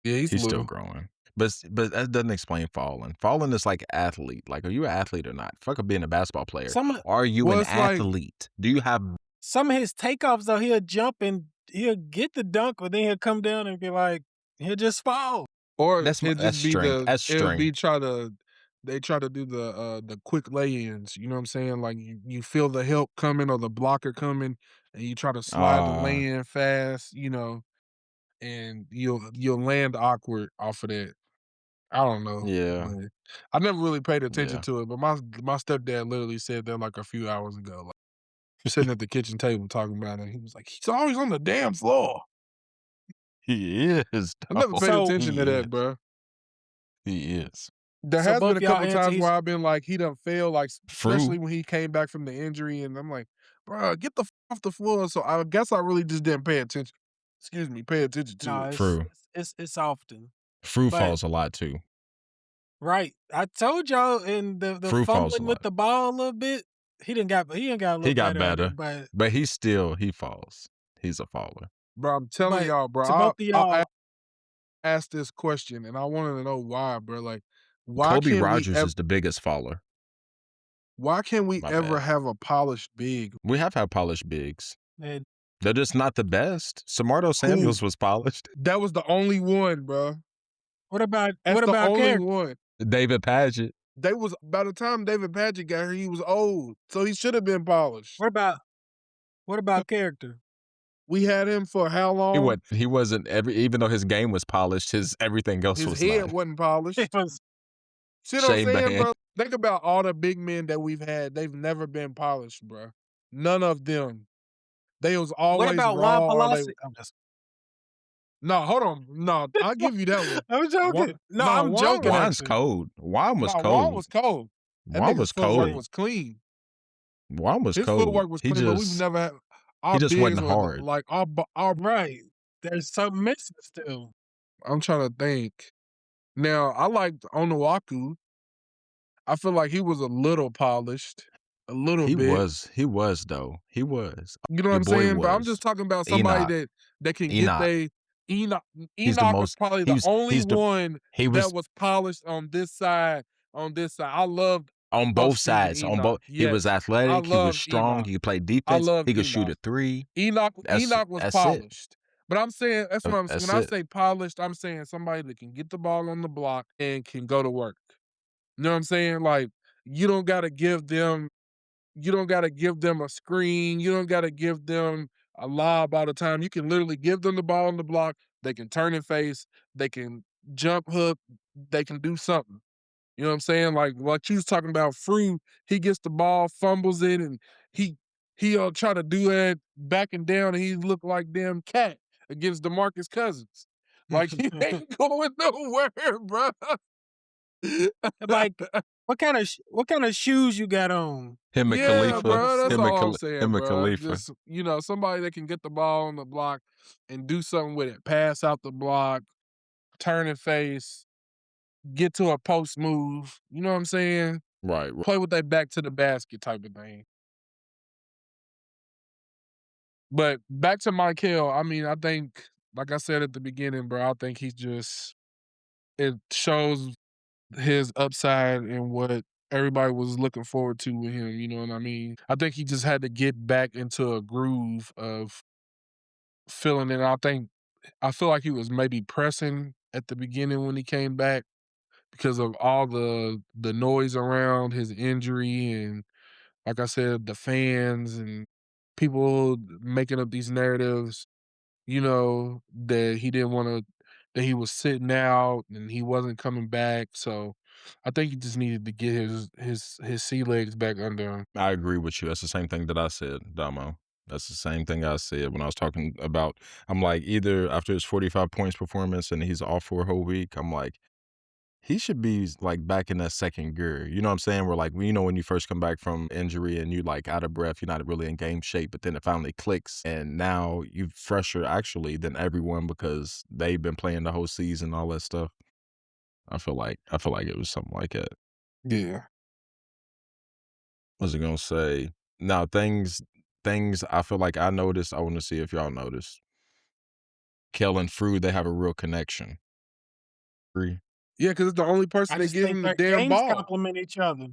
yeah, he's He's still little. growing. But that doesn't explain falling. Falling is like athlete. Like, are you an athlete or not? Fuck up being a basketball player. Are you Well, an it's like- athlete? Do you have Some of his takeoffs, though, he'll jump and he'll get the dunk, but then he'll come down and be like, he'll just fall. Or That's it'd just be strength. That's it'll be strength. they try to do the quick lay-ins, you know what I'm saying? Like you feel the help coming or the blocker coming and you try to slide the lay-in fast, you know, and you'll land awkward off of that. I don't know. Yeah. But I never really paid attention Yeah. to it, but my stepdad literally said that like a few hours ago. Like we're sitting at the kitchen table talking about it. He was like, he's always on the damn floor. He is. I never paid So- attention to He that, is. bro. He is. There So has been both a y'all couple answer times he's where I've been like, he done failed, like, especially Fruit. when he came back from the injury, and I'm like, "Bruh, get the off the floor." So I guess I really just didn't pay attention. Excuse me, pay attention to no, it. Fruit. it's often. Fruit But falls a lot too. right. I told y'all in the Fruit falls a fumbling with lot. the ball a little bit, he ain't got a He little got better at better, it. but he falls. He's a faller. Bro, I'm telling But y'all, bro, to both of I'll y'all, ask this question, and I wanted to know why, bro. Like, why Kobe can't we Rogers is the biggest faller. why can't we My ever bad. have a polished big? We have had polished bigs. man, They're just not the best. Samardo Samuels was polished. That was the only one, bro. what about That's the only character? one. David Paget. They was by the time David Paget got here, he was old, so he should have been polished. What about character? We had him for how long? He wasn't even though his game was polished, his everything else His was head not. wasn't polished. It was See what I'm Shane saying, Band. bro? Think about all the big men that we've had. They've never been polished, bro. None of them. They was what always about Juan raw. Or they... Pelosi? I'm just No, hold on. No, I'll give you that one. I'm joking. Juan, No, no, I'm Juan joking. was, Juan's cold. Juan was no, cold. Juan was cold. That Juan nigga's was footwork cold. was clean. Juan was His cold. footwork was He clean, but we've just never had he our just bigs wasn't were hard. like our. Right. There's something missing still. I'm trying to think. Now I liked Onuaku. I feel like he was a little polished, a little He bit. was though. He was. You know what Your I'm boy saying? But I'm was. just talking about somebody Enoch. that can get Enoch. they Enoch. He's the Enoch was most probably the only one he that was was polished on this side. On this side, I loved on off both speed sides. On Enoch. both he was Yes, I athletic, he was loved strong, Enoch. he could play I defense, loved he could shoot Enoch. a three. Enoch was That's it. polished. But I'm saying that's what I'm saying. That's When I it. say polished, I'm saying somebody that can get the ball on the block and can go to work. You know what I'm saying? Like you don't gotta give them a screen. You don't gotta give them a lob all the time. You can literally give them the ball on the block. They can turn and face. They can jump hook. They can do something. You know what I'm saying? Like what you was talking about, Fruit, he gets the ball, fumbles it, and he'll try to do that backing down, and he look like damn cat against DeMarcus Cousins. Like he ain't going nowhere, bro. Like what kind of shoes you got on? Him and Yeah, Khalifa. bro. That's Him and all I'm saying, him and bro. Khalifa. Just somebody that can get the ball on the block and do something with it. Pass out the block, turn and face, get to a post move. You know what I'm saying? Right. Play with that back to the basket type of thing. But back to Mikel, I mean, I think, like I said at the beginning, bro, I think it shows his upside and what everybody was looking forward to with him, you know what I mean? I think he just had to get back into a groove of feeling it. I feel like he was maybe pressing at the beginning when he came back because of all the noise around his injury and, like I said, the fans and people making up these narratives, that he didn't want to, that he was sitting out and he wasn't coming back. So I think he just needed to get his sea legs back under him. I agree with you. That's the same thing that I said, Domo. That's the same thing I said when I was talking about, I'm like, either after his 45 points performance and he's off for a whole week, I'm like, he should be like back in that second gear. You know what I'm saying? Where like, when you first come back from injury and you like out of breath, you're not really in game shape, but then it finally clicks and now you're fresher actually than everyone because they've been playing the whole season, all that stuff. I feel like it was something like that. Yeah. What was I gonna say? Now things I feel like I noticed. I want to see if y'all noticed. Kel and Fruit, they have a real connection. Agree? Yeah, because it's the only person I that just give think him the their damn games ball. complement each other.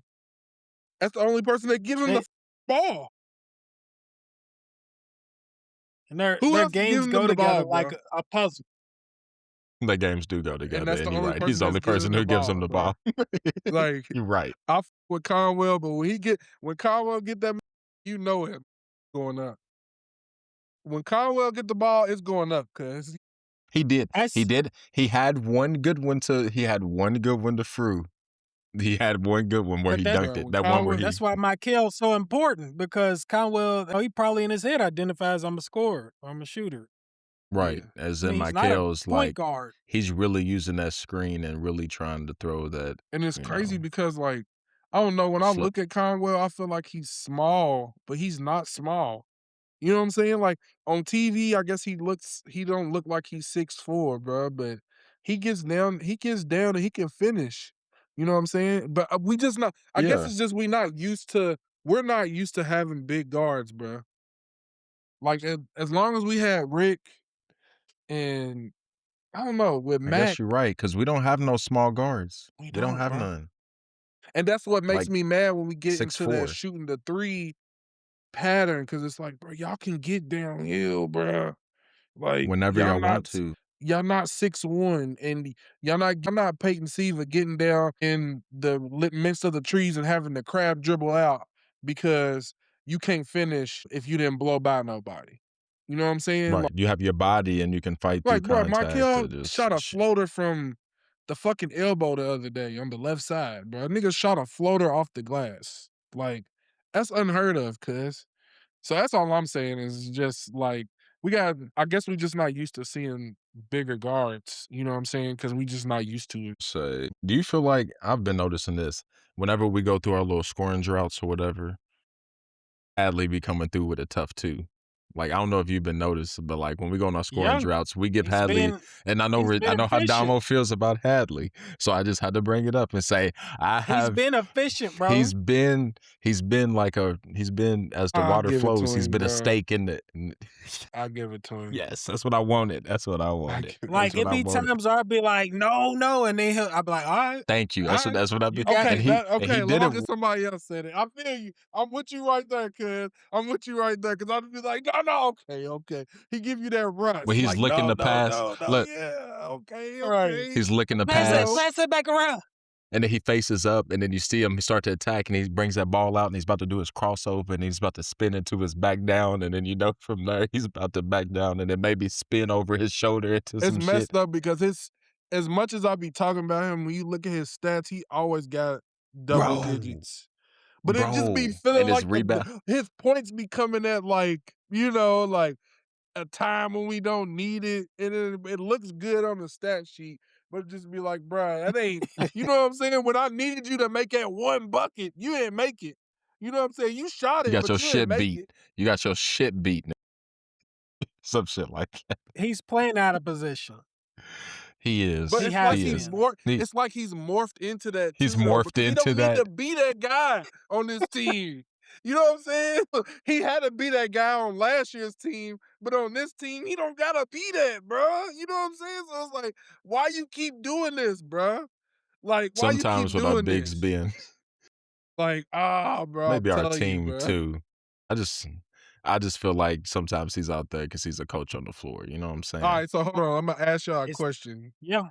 That's the only person that give him the ball. And their Who else is games giving go them the together ball, like bro? a puzzle. The games do go And together, that's the and you're only right. person He's the that's only giving person the who gives him ball, the bro. ball. Like You're right. I f with Conwell, but when Conwell get that, you know him going up. When Conwell get the ball, it's going up because He did. That's He did. He had one good one to Fruit. He had one good one where but he that dunked it. when That one where Conwell, he that's why Mikel's so important because Conwell, he probably in his head identifies I'm a scorer, I'm a shooter. Right. Yeah. As I in mean, he's not a Mikel's point like guard. he's really using that screen and really trying to throw that. And it's you crazy know, because, like, I don't know, when I flip. look at Conwell, I feel like he's small, but he's not small. You know what I'm saying? Like, on TV, I guess he don't look like he's 6'4", bro, but he gets down and he can finish. You know what I'm saying? But we just not. I guess Yeah. it's just we're not used to having big guards, bro. Like, as long as we had Rick and I don't know, with I guess Mac, you're right, because we don't have no small guards. we We don't don't, have bro. none. And that's what makes Like me mad when we get into that 6'4". shooting the three pattern, because it's like, bro, y'all can get downhill, bro. Like, Whenever y'all want to. y'all not 6'1", and y'all not Peyton Seaver getting down in the midst of the trees and having the crab dribble out because you can't finish if you didn't blow by nobody. You know what I'm saying? Right. You have your body and you can fight through Like, bro, contact to Mikel just shot a floater from the fucking elbow the other day on the left side, bro. Nigga shot a floater off the glass. Like, that's unheard of, cuz. So that's all I'm saying is just like I guess we just not used to seeing bigger guards, you know what I'm saying? Because we just not used to it. say. Do you feel like I've been noticing this whenever we go through our little scoring droughts or whatever, Hadley be coming through with a tough two. Like, I don't know if you've been noticed, but like when we go on our scoring Yeah. droughts, we give He's Hadley, been and I he's been know how efficient. Domo feels about Hadley, so I just had to bring it up and say He's been efficient, bro. he's been as the I'll water give it to flows, he's him, been a bro. steak in the. I'll give it to him. Yes, that's what I wanted. That's what I wanted. Like, That's it what I be wanted. times I'll be like, no, and then I'll be like, all right. Thank you. All right. That's what I You be. got And it. he As did long it. as somebody else said it. I feel you. I'm with you right there, cuz. I'm with you right there, because I'd be like, no, okay. He give you that rust. When he's like, licking the pass, no, look, yeah, okay. Right. he's licking the Pass pass. it back around. And then he faces up, and then you see him start to attack, and he brings that ball out, and he's about to do his crossover, and he's about to spin into his back down, and then you know from there he's about to back down, and then maybe spin over his shoulder into some It's shit. messed up because as much as I be talking about him, when you look at his stats, he always got double digits. But it just be feeling and his like rebound. his points be coming at like, like a time when we don't need it, and it looks good on the stat sheet, but it just be like, bruh, that ain't, you know what I'm saying? When I needed you to make that one bucket, you didn't make it. You know what I'm saying? You shot it, You got but your you didn't shit make beat. it. You got your shit beat. Some shit like that. He's playing out of position. He is. But He it's has like been. it's like he's morphed into that He's too, though, morphed because he into don't that. need to be that guy on this team. You know what I'm saying? He had to be that guy on last year's team, but on this team, he don't gotta be that, bro. You know what I'm saying? So it's like, why you keep doing this, bro? Like, why you Sometimes keep with our doing bigs this? being Like, bro, maybe I'm our telling you, team bro. too. I just feel like sometimes he's out there because he's a coach on the floor. You know what I'm saying? All right, so hold on. I'm gonna ask y'all a question. Yeah.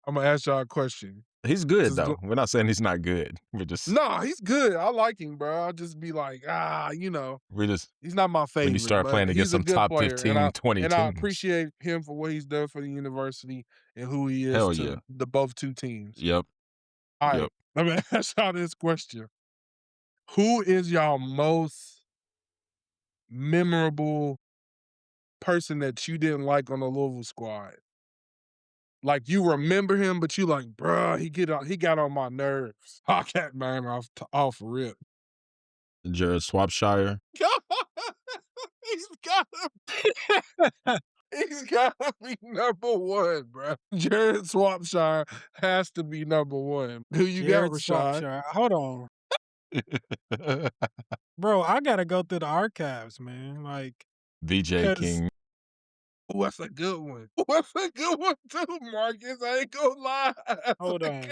I'm gonna ask y'all a question. He's good though. We're not saying he's not good. We're just Nah, he's good. I like him, bro. I'll just be like, he's not my favorite. when you start but playing against he's a some good top player, 15, 20 and I teams. appreciate him for what he's done for the university and who he is Hell to yeah. the both two teams. Yep. All right, Yep. let me ask y'all this question: who is y'all most memorable person that you didn't like on the Louisville squad? Like, you remember him, but you like, bruh, he got on my nerves. Hawkeye man off rip. Jared Swapshire. He's gotta be number one, bro. Jared Swapshire has to be number one. Who you Jared got, Rashid? Swapshire. Hold on. Bro, I gotta go through the archives, man. Like, VJ King. Oh, that's a good one. That's a good one too, Marcus. I ain't gonna lie. Hold on.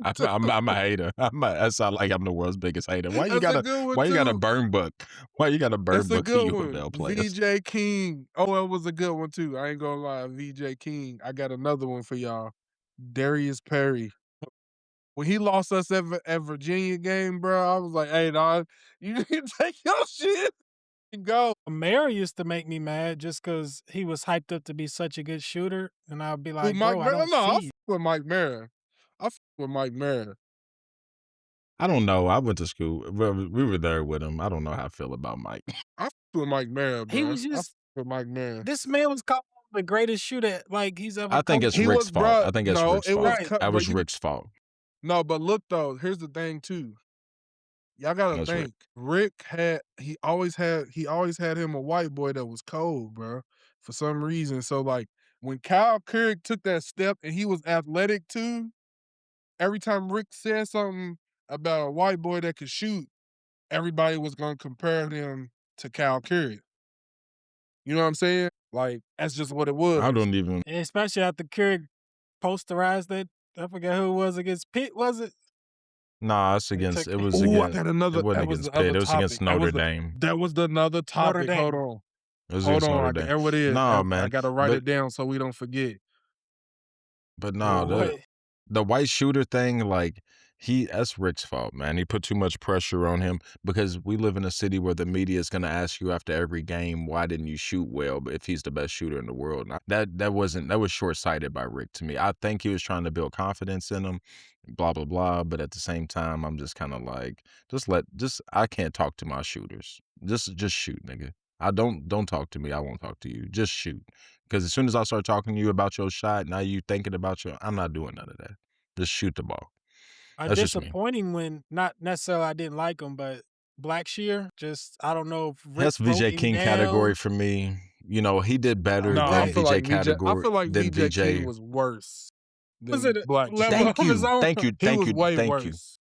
I'm a hater. I sound like I'm the world's biggest hater. Why you got a burn book? Why you got a burn That's a book of good one. UofL players? VJ King. Oh, that was a good one too. I ain't gonna lie. VJ King. I got another one for y'all. Darius Perry. When he lost us at Virginia game, bro, I was like, hey, dog, you need to take your shit and go. Mayor used to make me mad just because he was hyped up to be such a good shooter. And I'd be like, Mike bro, I Mayer? don't No, I see you. fuck with Mike Mayer. I don't know. I went to school. We were there with him. I don't know how I feel about Mike. I fuck with Mike Mayer, bro. He was just, with Mike Mayer. this man was calling the greatest shooter like he's ever. I think it's He Rick's was, fault. bro. I think it's No, Rick's it was fault. That bro, was Rick's fault. No, but look though, here's the thing too. Y'all gotta That's Rick. think. Rick he always had him a white boy that was cold, bro, for some reason. So like when Kyle Curry took that step and he was athletic too, every time Rick said something about a white boy that could shoot, everybody was gonna compare him to Kyle Curry. You know what I'm saying? Like that's just what it was. I don't even. And especially after Curry posterized that. I forget who it was against Pitt. Was it? Nah, it's against. It was Ooh, against. I got another. It wasn't That was against the other Pitt. It was topic. against Notre Dame. That was the another topic. Dame. Hold on. It was Hold against on. Notre Dame. There it is. No, man. I gotta write it down so we don't forget. But no, the white shooter thing, like that's Rick's fault, man. He put too much pressure on him because we live in a city where the media is gonna ask you after every game, why didn't you shoot well? But if he's the best shooter in the world, that was short sighted by Rick to me. I think he was trying to build confidence in him, blah blah blah. But at the same time, I'm just kind of like, I can't talk to my shooters. Just shoot, nigga. Don't talk to me. I won't talk to you. Just shoot. Because as soon as I start talking to you about your shot, now you thinking about I'm not doing none of that. Just shoot the ball. That's disappointing when not necessarily I didn't like him, but Blackshear, I don't know if Rick that's VJ King category for me. You know, he did better than VJ category. I feel like VJ King was worse. Was it Thank you. Thank you.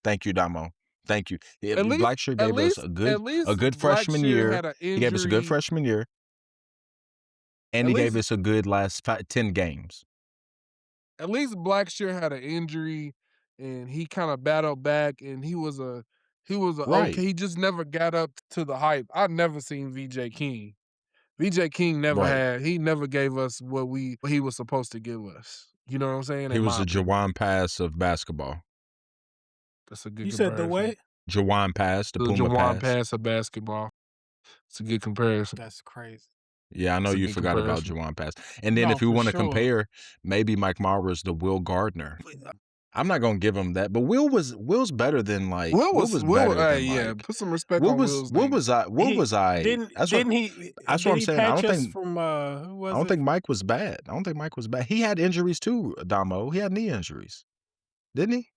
Thank you, Domo. Thank you. Blackshear gave us a good freshman year. He gave us a good freshman year. And he gave us a good last 10 games. At least Blackshear had an injury, and he kind of battled back, and he was right. Okay. He just never got up to the hype. I've never seen VJ King. VJ King he never gave us what he was supposed to give us. You know what I'm saying? He was a Jawan Pass of basketball. That's a good You comparison. said the what? Jawan Pass, the Puma Jawan Pass of basketball. It's a good comparison. That's crazy. Yeah, I know you forgot about Jawan Pass. And then if you want to compare, maybe Mike Mauer's the Will Gardner. I'm not gonna give him that, but Will's better than like Will was better than yeah. Mike. Put some respect on Will's name. Will was I? That's what I'm saying. I don't think from who was I don't think Mike was bad. I don't think Mike was bad. He had injuries too, Domo. He had knee injuries, didn't he?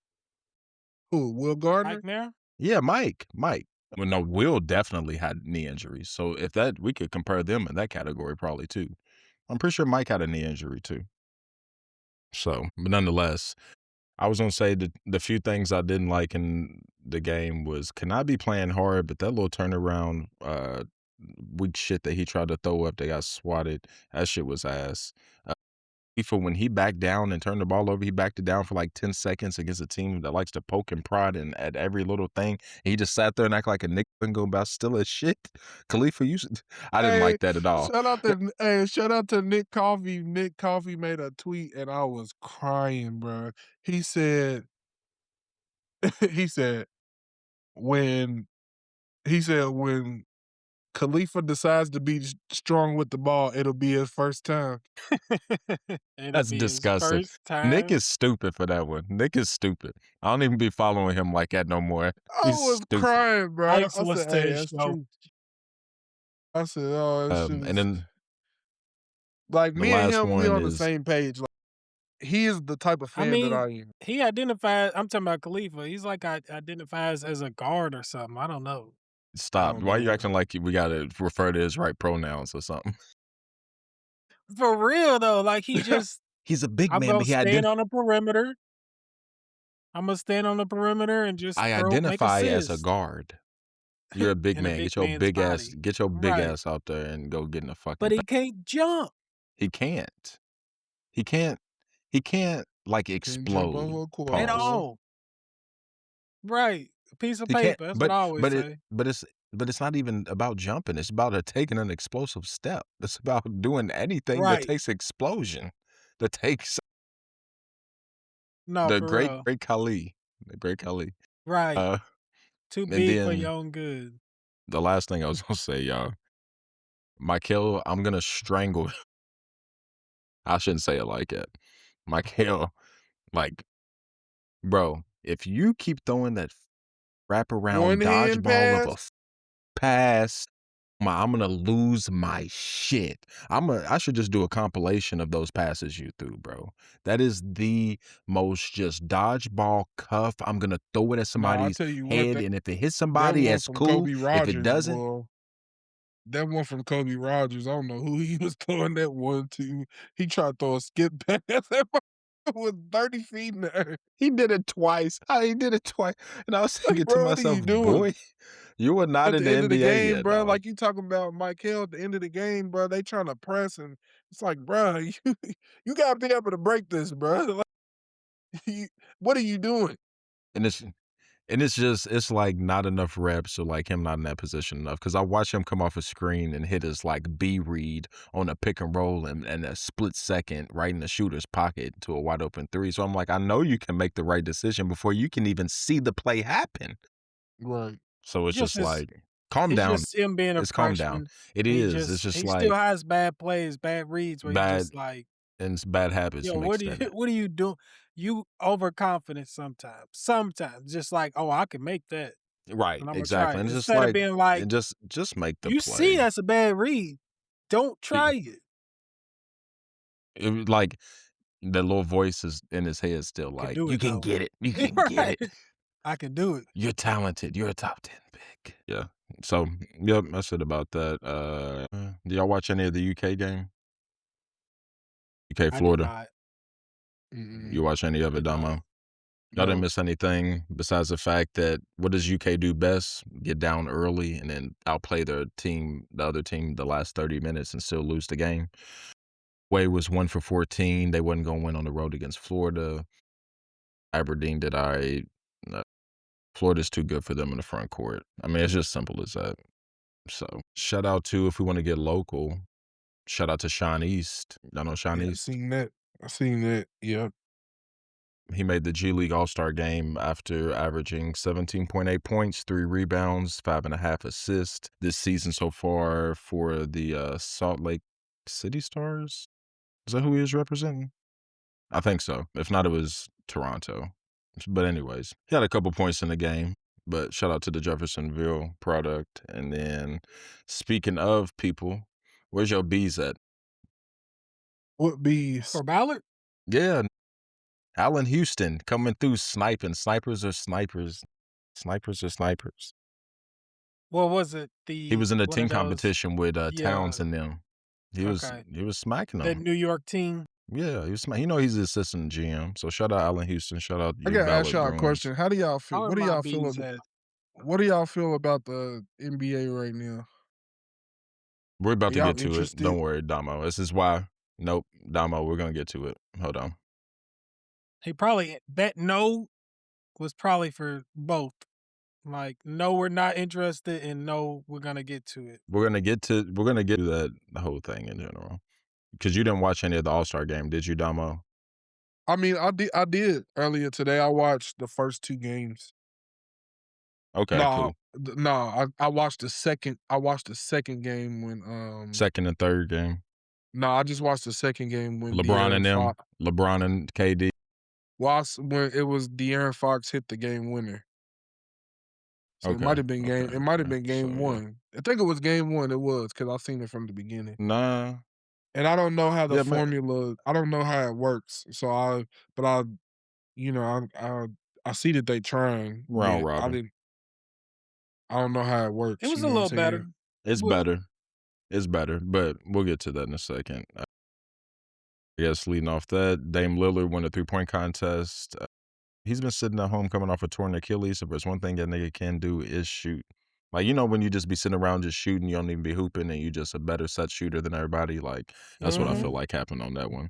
Who? Will Gardner? Mike Mayer? Yeah, Mike. Well, no, Will definitely had knee injuries. So if we could compare them in that category probably too. I'm pretty sure Mike had a knee injury too. So, but nonetheless, I was gonna say the few things I didn't like in the game was cannot be playing hard, but that little turnaround weak shit that he tried to throw up, they got swatted. That shit was ass. When he backed down and turned the ball over, he backed it down for like 10 seconds against a team that likes to poke and prod and at every little thing. And he just sat there and act like a nigga and go about still as shit. Khalifa, I didn't like that at all. Shout out to Nick Coffey. Nick Coffey made a tweet and I was crying, bro. He said when Khalifa decides to be strong with the ball, it'll be his first time. That's disgusting. Nick is stupid for that one. Nick is stupid. I don't even be following him like that no more. I was crying, bro. I said, that's true. I said, oh, that's true. And then like me and him, we on the same page. Like, he is the type of fan that I am. He identifies. I'm talking about Khalifa. He's like identifies as a guard or something. I don't know. Stop. Why are you acting like we gotta refer to his right pronouns or something? For real though, like he just he's a big man. I'm gonna stand on the perimeter. I'm gonna stand on the perimeter and just identify as a guard. You're a big man. Get your big ass out there and go get in the fucking. But he can't jump. He can't. He can't like explode at all. Right. A piece of paper. That's what I always say. But it's not even about jumping. It's about taking an explosive step. It's about doing anything that takes explosion. That takes the great Khali. The great Khali. Right. Too big for your own good. The last thing I was gonna say, y'all. Mikel, I'm gonna strangle. I shouldn't say it like that. Mikel, like, bro, if you keep throwing that wraparound dodgeball of a pass I'm gonna lose my shit. I should just do a compilation of those passes you threw, bro. That is the most just dodgeball cuff. I'm gonna throw it at Nah, I somebody's tell you what, head, and if it hits that somebody, one that's from cool. Kobe If it Rogers, doesn't, boy. That one from Kobe Rogers, I don't know who he was throwing that one to. He tried to throw a skip pass. That was 30 feet in the air. he did it twice. He did it twice, and I was Like, thinking to bro, what are myself, you doing? boy, you are not At in the the end of the NBA game, yet, bro, dog. like you talking about Mikel, at the end of the game, bro, they trying to press, and it's like, bro, you gotta be able to break this, bro. Like, what are you doing? And it's like not enough reps, or like him not in that position enough. Because I watch him come off a screen and hit his like B read on a pick and roll and a split second right in the shooter's pocket to a wide open three. So I'm like, I know you can make the right decision before you can even see the play happen. Right. So it's just like, It's calm down. just him being a It's calm down. freshman. It is. It's just He like still has bad plays, bad reads where you bad just like, and it's bad habits yo, mixed in. what are you doing? You overconfident sometimes. Sometimes just like, oh, I can make that. Right, And I'm gonna try exactly. it. And it's just Instead of like, being like, and just make the you play. see that's a bad read. Don't try it. Like the little voice is in his head still like, do you it, can though." get it. You can get it. I can do it. You're talented. You're a top 10 pick. Yeah. So, yep, that's it about that. Do y'all watch any of the UK game? UK, I did Florida. not. You watch any of it, Did not. Domo? Y'all didn't No. miss anything besides the fact that what does UK do best? Get down early and then outplay their team, the other team, the last 30 minutes and still lose the game. Way was 1 for 14. They wasn't going to win on the road against Florida. Aberdeen did all right. Florida's too good for them in the front court. I mean, it's just simple as that. So, shout out to, if we want to get local, shout out to Sean East. Y'all know Sean Yeah, East? I seen that. Yep. He made the G League All-Star game after averaging 17.8 points, 3 rebounds, 5.5 assists this season so far for the Salt Lake City Stars. Is that who he is representing? I think so. If not, it was Toronto. But anyways, he had a couple points in the game. But shout out to the Jeffersonville product. And then speaking of people, where's your bees at? What bees? For Ballard? Yeah. Allen Houston coming through sniping. Snipers are snipers. Snipers are snipers. What was it? He was in a team competition with Towns yeah. and them. He was smacking them. That New York team. Yeah, he was smacking. You know he's the assistant GM. So shout out Allen Houston. Shout out I your gotta ask Ballard y'all a Bruins. question. How do y'all feel? How What do are my y'all feel bees about? at? What do y'all feel about the NBA right now? We're about Are to y'all get to it. interested? Don't worry, Domo. This is why. Nope, Domo, we're gonna get to it. Hold on. He probably, that no was probably for both. Like, no, we're not interested, and no, we're gonna get to it. We're gonna get to that whole thing in general. Because you didn't watch any of the All-Star game, did you, Domo? I mean, I did earlier today. I watched the first 2 games. Okay, cool. I watched the second. I watched the second game when Second and third game. No, I just watched the second game when LeBron and them. Fox, LeBron and KD. when it was De'Aaron Fox hit the game winner. So it might have been game. It might have been game 1. I think it was game 1. It was because I seen it from the beginning. Nah. And I don't know how the Yeah, formula. I don't know how it works. So I see that they trying. Round but robin. I don't know how it works. It was you a know what little I'm saying? better. It's better. It's better, but we'll get to that in a second. I guess leading off that, Dame Lillard won a 3-point contest. He's been sitting at home coming off a torn Achilles. If there's one thing that nigga can do is shoot. Like, you know, when you just be sitting around just shooting, you don't even be hooping, and you just a better set shooter than everybody. Like, that's what I feel like happened on that one.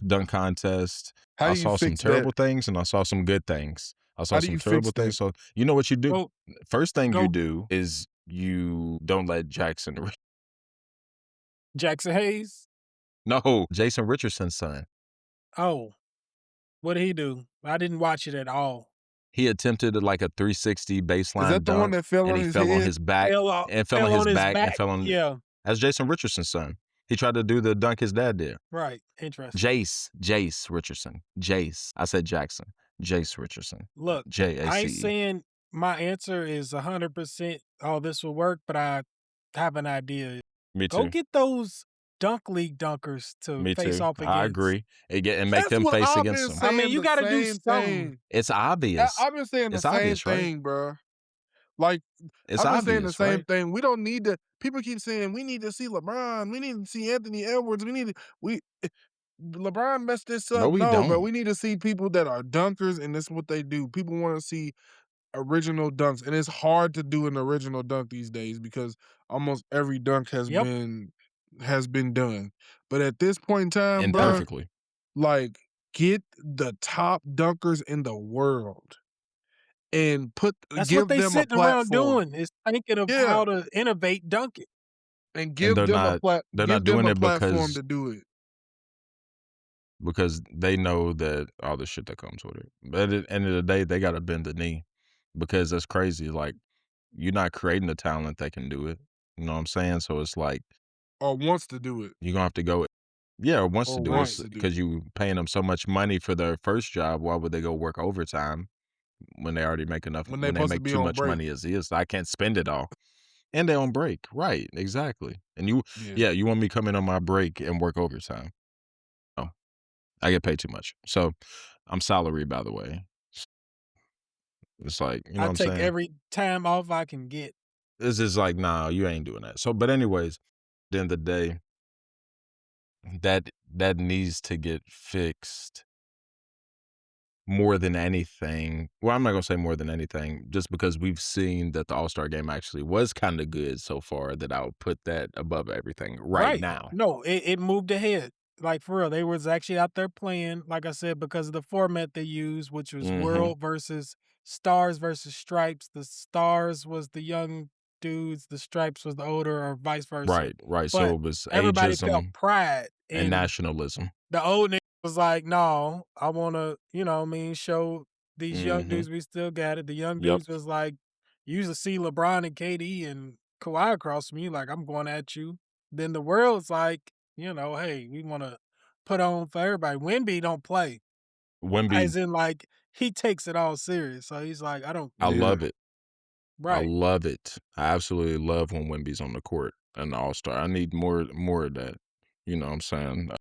Dunk contest. I saw some terrible things, and I saw some good things. I saw some terrible things. So, you know what you do? First thing you do is you don't let Jackson Hayes? No, Jason Richardson's son. Oh, what did he do? I didn't watch it at all. He attempted like a 360 baseline Is that the dunk, one that fell and on he his fell on head? his back, Fell on his back. and fell on. Yeah, That's Jason Richardson's son. He tried to do the dunk his dad did. right. Interesting. Jace Richardson. Jace. I said Jackson. Jace Richardson. Look, Jace. I ain't saying my answer is 100%. Oh, this will work, but have an idea. Me Go too. get those dunk league dunkers to Me face too. off against. I agree. And make That's them what face I've against been them. I mean, saying you the got to do same something. thing. It's obvious. I've been saying the It's same obvious, right? thing, bro. Like, It's I've been saying the obvious, same right? thing. We don't need to. People keep saying we need to see LeBron. We need to see Anthony Edwards. LeBron messed this No, up. we No, bro. don't. We need to see people that are dunkers, and this is what they do. People want to see original dunks, and it's hard to do an original dunk these days because almost every dunk has Yep. been done. But at this point in time, And bro, perfectly. like, get the top dunkers in the world and That's give what they them a sitting around platform. doing, is thinking of Yeah, how to innovate dunking. and And give they're them not doing a it platform to do it. because they know that all the shit that comes with it. But at the end of the day, they got to bend the knee because that's crazy. Like, you're not creating the talent that can do it. You know what I'm saying? So it's like Or wants to do it. you're going to have to go. Yeah, or wants Or to do wants it to do because it. you paying them so much money for their first job. Why would they go work overtime when they already make enough, When they when they supposed to make be too on much break. money as is? I can't spend it all. And they on break. Right, exactly. And Yeah. you want me coming on my break and work overtime. Oh, I get paid too much. So I'm salary, by the way. It's like, you know I what I'm take saying? every time off I can get. This is like, nah, you ain't doing that. So, but anyways, at the end of the day, that needs to get fixed more than anything. Well, I'm not gonna say more than anything, just because we've seen that the All-Star game actually was kind of good so far, that I would put that above everything right now. No, it moved ahead. Like, for real, they was actually out there playing, like I said, because of the format they used, which was Mhm. World versus Stars versus Stripes. The Stars was the young dudes, the Stripes was the older, or vice versa. Right. So But it was everybody felt ageism pride and in nationalism. the old nigga was like, no, I want to, show these young Mhm. dudes we still got it. The young Yep. dudes was like, you used to see LeBron and KD and Kawhi across from you, like, I'm going at you. Then the world's like, hey, we want to put on for everybody. Wemby don't play. Wemby, As in, like, he takes it all serious. So he's like, I don't. I Yeah. love it. I Right. love it. I absolutely love when Wemby's on the court and the All-Star. I need more of that. You know what I'm saying?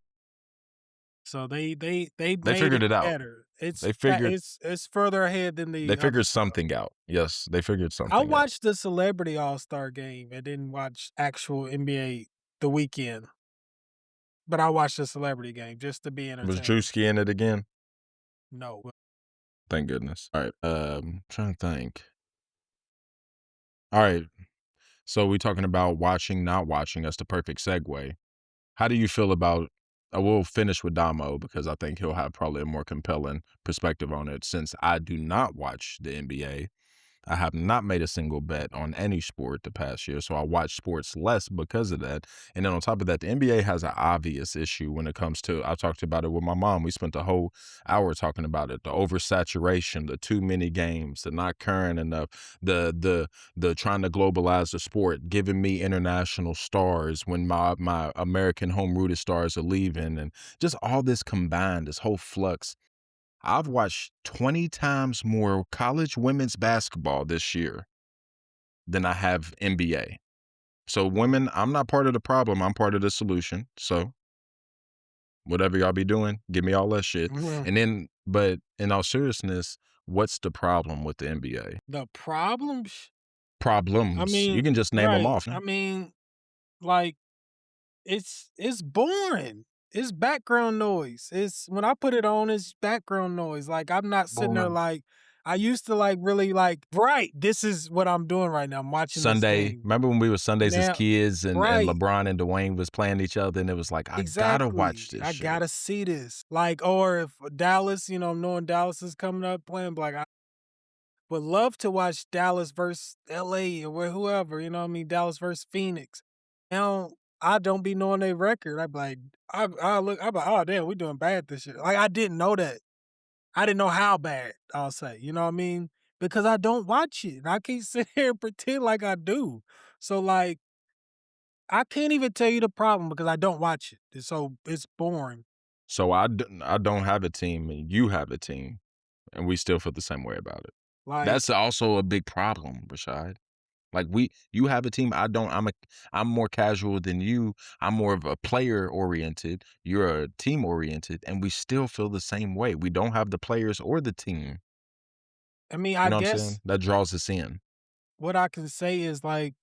So they made figured it out. better. They figured It's further ahead than the they other figured stuff. something out. Yes, they figured something I out. watched the Celebrity All-Star game and didn't watch actual NBA the weekend. But I watched the Celebrity game just to be Was entertained. Drewski in it again? No. Thank goodness. All right. Trying to think. All right. So we talking about watching, not watching. That's the perfect segue. How do you feel about? We'll finish with Domo because I think he'll have probably a more compelling perspective on it. Since I do not watch the NBA, I have not made a single bet on any sport the past year, so I watch sports less because of that. And then on top of that, the NBA has an obvious issue when it comes to, I talked about it with my mom. We spent a whole hour talking about it. The oversaturation, the too many games, the not caring enough, the trying to globalize the sport, giving me international stars when my American home-rooted stars are leaving, and just all this combined, this whole flux. I've watched 20 times more college women's basketball this year than I have NBA. So women, I'm not part of the problem. I'm part of the solution. So whatever y'all be doing, give me all that shit. Mhm. And then, but in all seriousness, what's the problem with the NBA? The problems? Problems. You can just name them off. I mean, like, it's boring. It's background noise. It's when I put it on, it's background noise. Like, I'm not sitting there Boring. like I used to really right. This is what I'm doing right now. I'm watching this Sunday. game. Remember when we were Sundays as Now- kids and right. LeBron and Dwayne was playing each other and it was like, I gotta watch this I shit. gotta see this. Like, or if Dallas, knowing Dallas is coming up playing, like, I would love to watch Dallas versus LA or whoever, Dallas versus Phoenix. Now, I don't be knowing their record. I'm like, I'm like, oh damn, we doing bad this year. Like, I didn't know that. I didn't know how bad, I'll say. You know what I mean? Because I don't watch it. I can't sit here and pretend like I do. So, like, I can't even tell you the problem because I don't watch it. So it's boring. So I don't have a team and you have a team and we still feel the same way about it. Like, That's also a big problem, Rashid. Like you have a team. I don't. I'm more casual than you. I'm more of a player oriented. You're a team oriented, and we still feel the same way. We don't have the players or the team. I mean, You I know what I'm saying? guess That draws us in. what I can say is like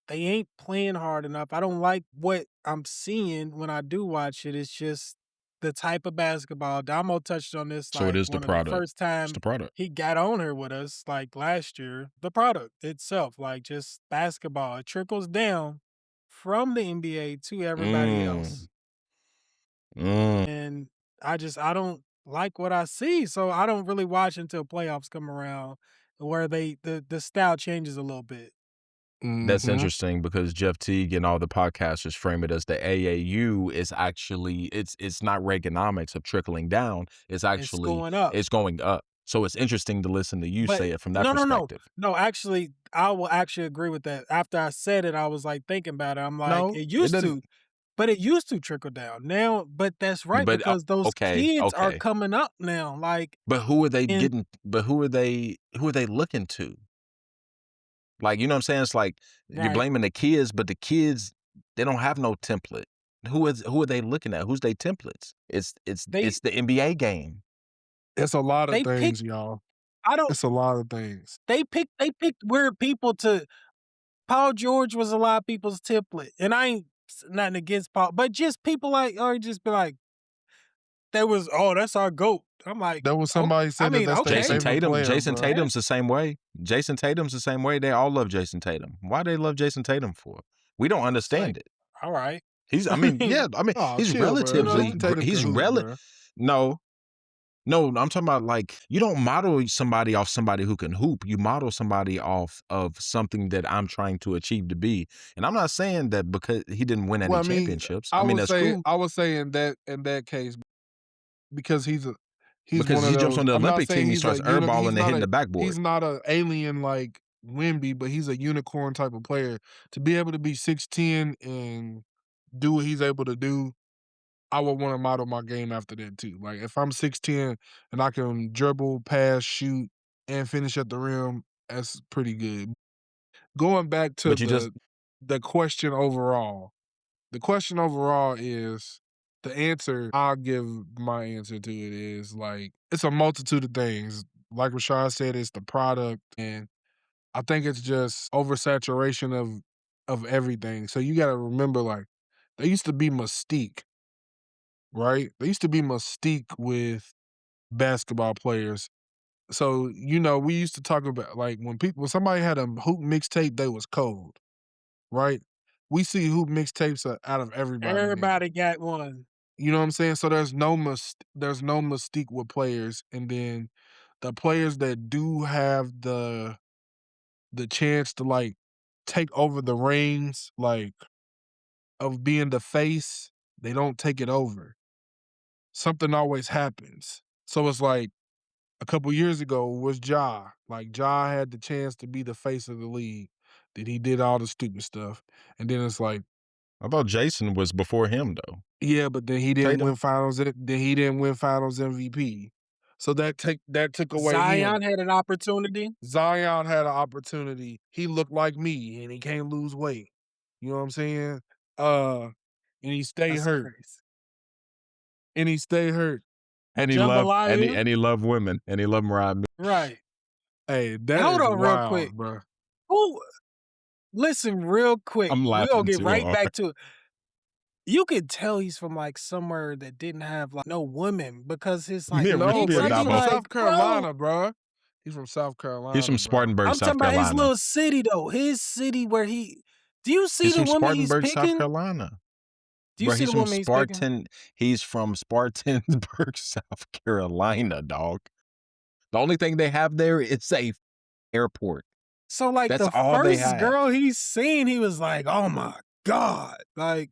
they ain't playing hard enough. I don't like what I'm seeing when I do watch it. It's just the type of basketball. Damo touched on this So it like is the one of the product. first It's time the product. he got on here with us, like last year. The product itself, like just basketball. It trickles down from the NBA to everybody else. And I don't like what I see. So I don't really watch until playoffs come around where the style changes a little bit. That's Mhm. interesting because Jeff Teague and all the podcasters frame it as the AAU is actually it's not Reaganomics of trickling down. It's It's actually going up. it's going up. So it's interesting to listen to you But say it from that no. perspective. No, actually, I will actually agree with that. After I said it, I was like thinking about it. I'm like, No, it it used doesn't. to, but it used to trickle down. Now, but that's right But because those okay, kids are okay. coming up now. Like, But who are they and getting? But who are they looking to? Like, you know what I'm saying? It's like you're right, blaming the kids, but the kids they don't have no template. Who are they looking at? Who's they templates? It's they the NBA game. It's a lot of they pick. things, y'all. I don't. It's a lot of things. They picked weird people to. Paul George was a lot of people's template, and I ain't nothing against Paul, but just people like, or just be like, that was, oh, that's our GOAT. I'm like, There was oh, somebody I said that mean, that's their okay. favorite player, Jason bro. Tatum's the same way. Jason Tatum's the same way. They all love Jason Tatum. Why they love Jason Tatum for? We don't It's understand like, it. all right. I mean, yeah, Oh, he's chill, bro. relatively, Jason Tatum can hoop, bro. no, I'm talking about like, you don't model somebody off somebody who can hoop. You model somebody off of something that I'm trying to achieve to be. And I'm not saying that because he didn't win any Well, I mean, championships. I I mean, would that's say cool in that case because he's because one of he jumps those. on the I'm not Olympic saying team, he he's starts airballing and hitting the backboard. he's not a alien like Wemby, but he's a unicorn type of player. To be able to be 6'10" and do what he's able to do, I would want to model my game after that too. Like if I'm 6'10" and I can dribble, pass, shoot, and finish at the rim, that's pretty good. Going back to But you just the question overall. The question overall is the answer. I'll give my answer to it is like it's a multitude of things. Like Rashid said, it's the product, and I think it's just oversaturation of everything. So you got to remember, like there used to be mystique, right? There used to be mystique with basketball players. So we used to talk about like when somebody had a hoop mixtape, they was cold, right? We see hoop mixtapes out of everybody now. Everybody got one. You know what I'm saying? So there's no mystique with players, and then the players that do have the chance to like take over the reins, like of being the face, they don't take it over. Something always happens. So it's like a couple years ago was Ja. Like Ja had the chance to be the face of the league. Then he did all the stupid stuff, and then it's like, I thought Jason was before him though. yeah, but then he didn't Tatum. win finals. Then he didn't win finals MVP. So that took away Zion him. had an opportunity. Zion had an opportunity. He looked like me, and he can't lose weight. You know what I'm saying? And he stayed That's hurt. crazy. And he stayed hurt. And he loved Jambalaya. and he loved women. And he loved Mariah. Right. Hey, that Hold is on real quick. wild, bro. Who? Listen real quick. I'm We'll laughing get too right hard. back to it. You could tell he's from like somewhere that didn't have like no women because his like Yeah, No, kicks. bro, I he's be from like, South bro, Carolina, bro. He's from South Carolina. He's from bro. Spartanburg, I'm South talking about his Carolina. little city though. His city where he. Do you see He's the from woman he's Spartanburg, South picking? Carolina. Do you Bro, see he's the from woman he's picking? Spartan. He's from Spartanburg, South Carolina, dog. The only thing they have there is a airport. So like That's the all they first have. girl he's seen, he was like, "Oh my god!" Like,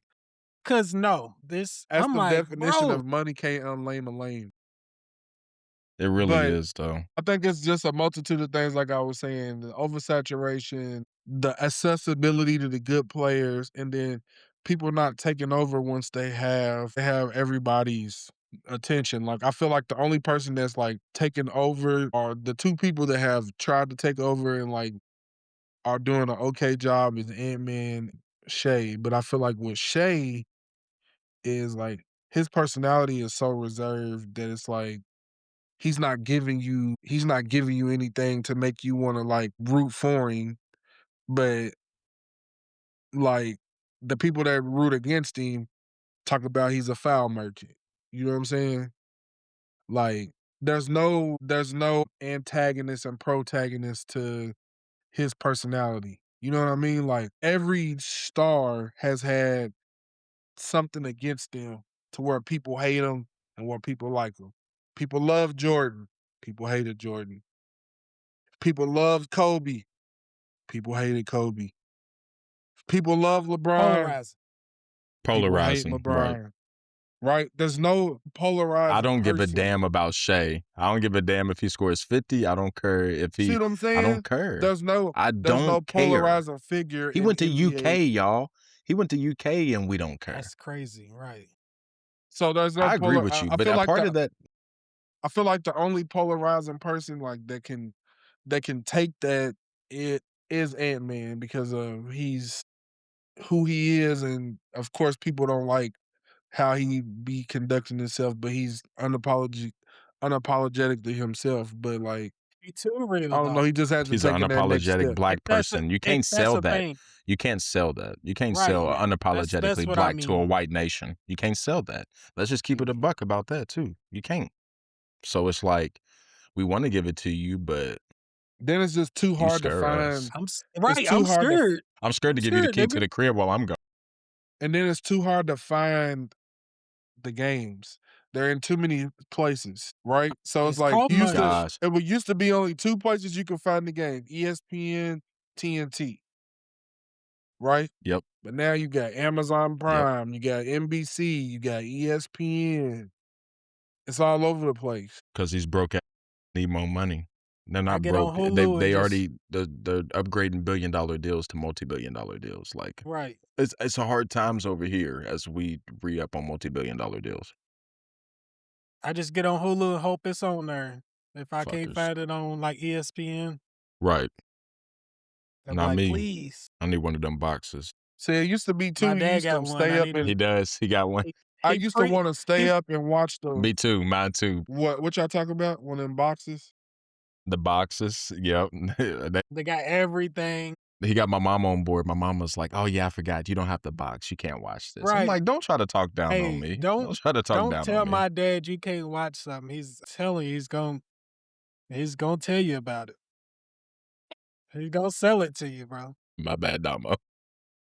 cause no, this. That's I'm the like, definition bro. of money can't unlame a lame. It really But is, though. I think it's just a multitude of things, like I was saying, the oversaturation, the accessibility to the good players, and then people not taking over once they have everybody's attention. Like I feel like the only person that's like taken over are the two people that have tried to take over and like are doing an okay job is Ant-Man, Shay, but I feel like with Shay is like his personality is so reserved that it's like he's not giving you anything to make you want to like root for him, but like the people that root against him talk about he's a foul merchant. You know what I'm saying? Like there's no antagonist and protagonist to his personality. You know what I mean? Like every star has had something against them to where people hate him and where people like him. People love Jordan. People hated Jordan. People loved Kobe. People hated Kobe. People love LeBron. Polarizing. People hate Polarizing, right. LeBron. Right? There's no I polarizing don't give a person. damn about Shay. I don't give a damn if he scores 50. I don't care if See he. what I'm saying? I don't care. There's no I don't care. polarizing figure He in went to NBA. UK, y'all. He went to UK, and we don't care. That's crazy, right? So there's no I agree with you, I but feel a like part of that. I feel like the only polarizing person like that can take that it is Ant-Man because of he's who he is, and of course people don't like how he be conducting himself, but he's unapologetically himself. But like Me too, real I don't know, though. he just hasn't He's an taken that next unapologetic step. black person. You can't That's sell the that. thing, You can't sell that. You can't right? sell That's unapologetically what I black to a mean. white nation. You can't sell that. Let's just keep it a buck about that too. You can't. So it's like we want to give it to you, but Then it's just too you hard to scare us. find. Right. It's too I'm hard to scared. I'm scared to give you the key to the crib while I'm gone. and then it's too hard to find the games. They're in too many places, right? So it's It's like called money. Gosh. it would used to be only 2 places you could find the game: ESPN, TNT, right? Yep. But now you got Amazon Yep. Prime, you got NBC, you got ESPN. It's all over the place. Because these broke ass need more money. They're I not get on broke. Hulu They and already they're upgrading $1 billion deals to multi-billion-dollar deals. Like right. it's a hard times over here as we re-up on multi-billion-dollar deals. I just get on Hulu and hope it's on there. If I can't Fuckers. find it on like ESPN, Right. I'm Not like, me. please. I need one of them boxes. See, it used to be too. My You dad used got to one. stay I up need and He does. He got one. I used to want to stay up and watch the Me too. Mine too. what y'all talking about? One of them boxes? The boxes. Yep. They got everything. He got my mom on board. My mom was like, "Oh yeah, I forgot. You don't have the box. You can't watch this." I'm Right. like, "Don't try to talk down on Hey, me. don't try to talk don't down tell on me." my dad you can't watch something. He's telling you he's gonna tell you about it. He's gonna sell it to you, bro. My bad, Domo.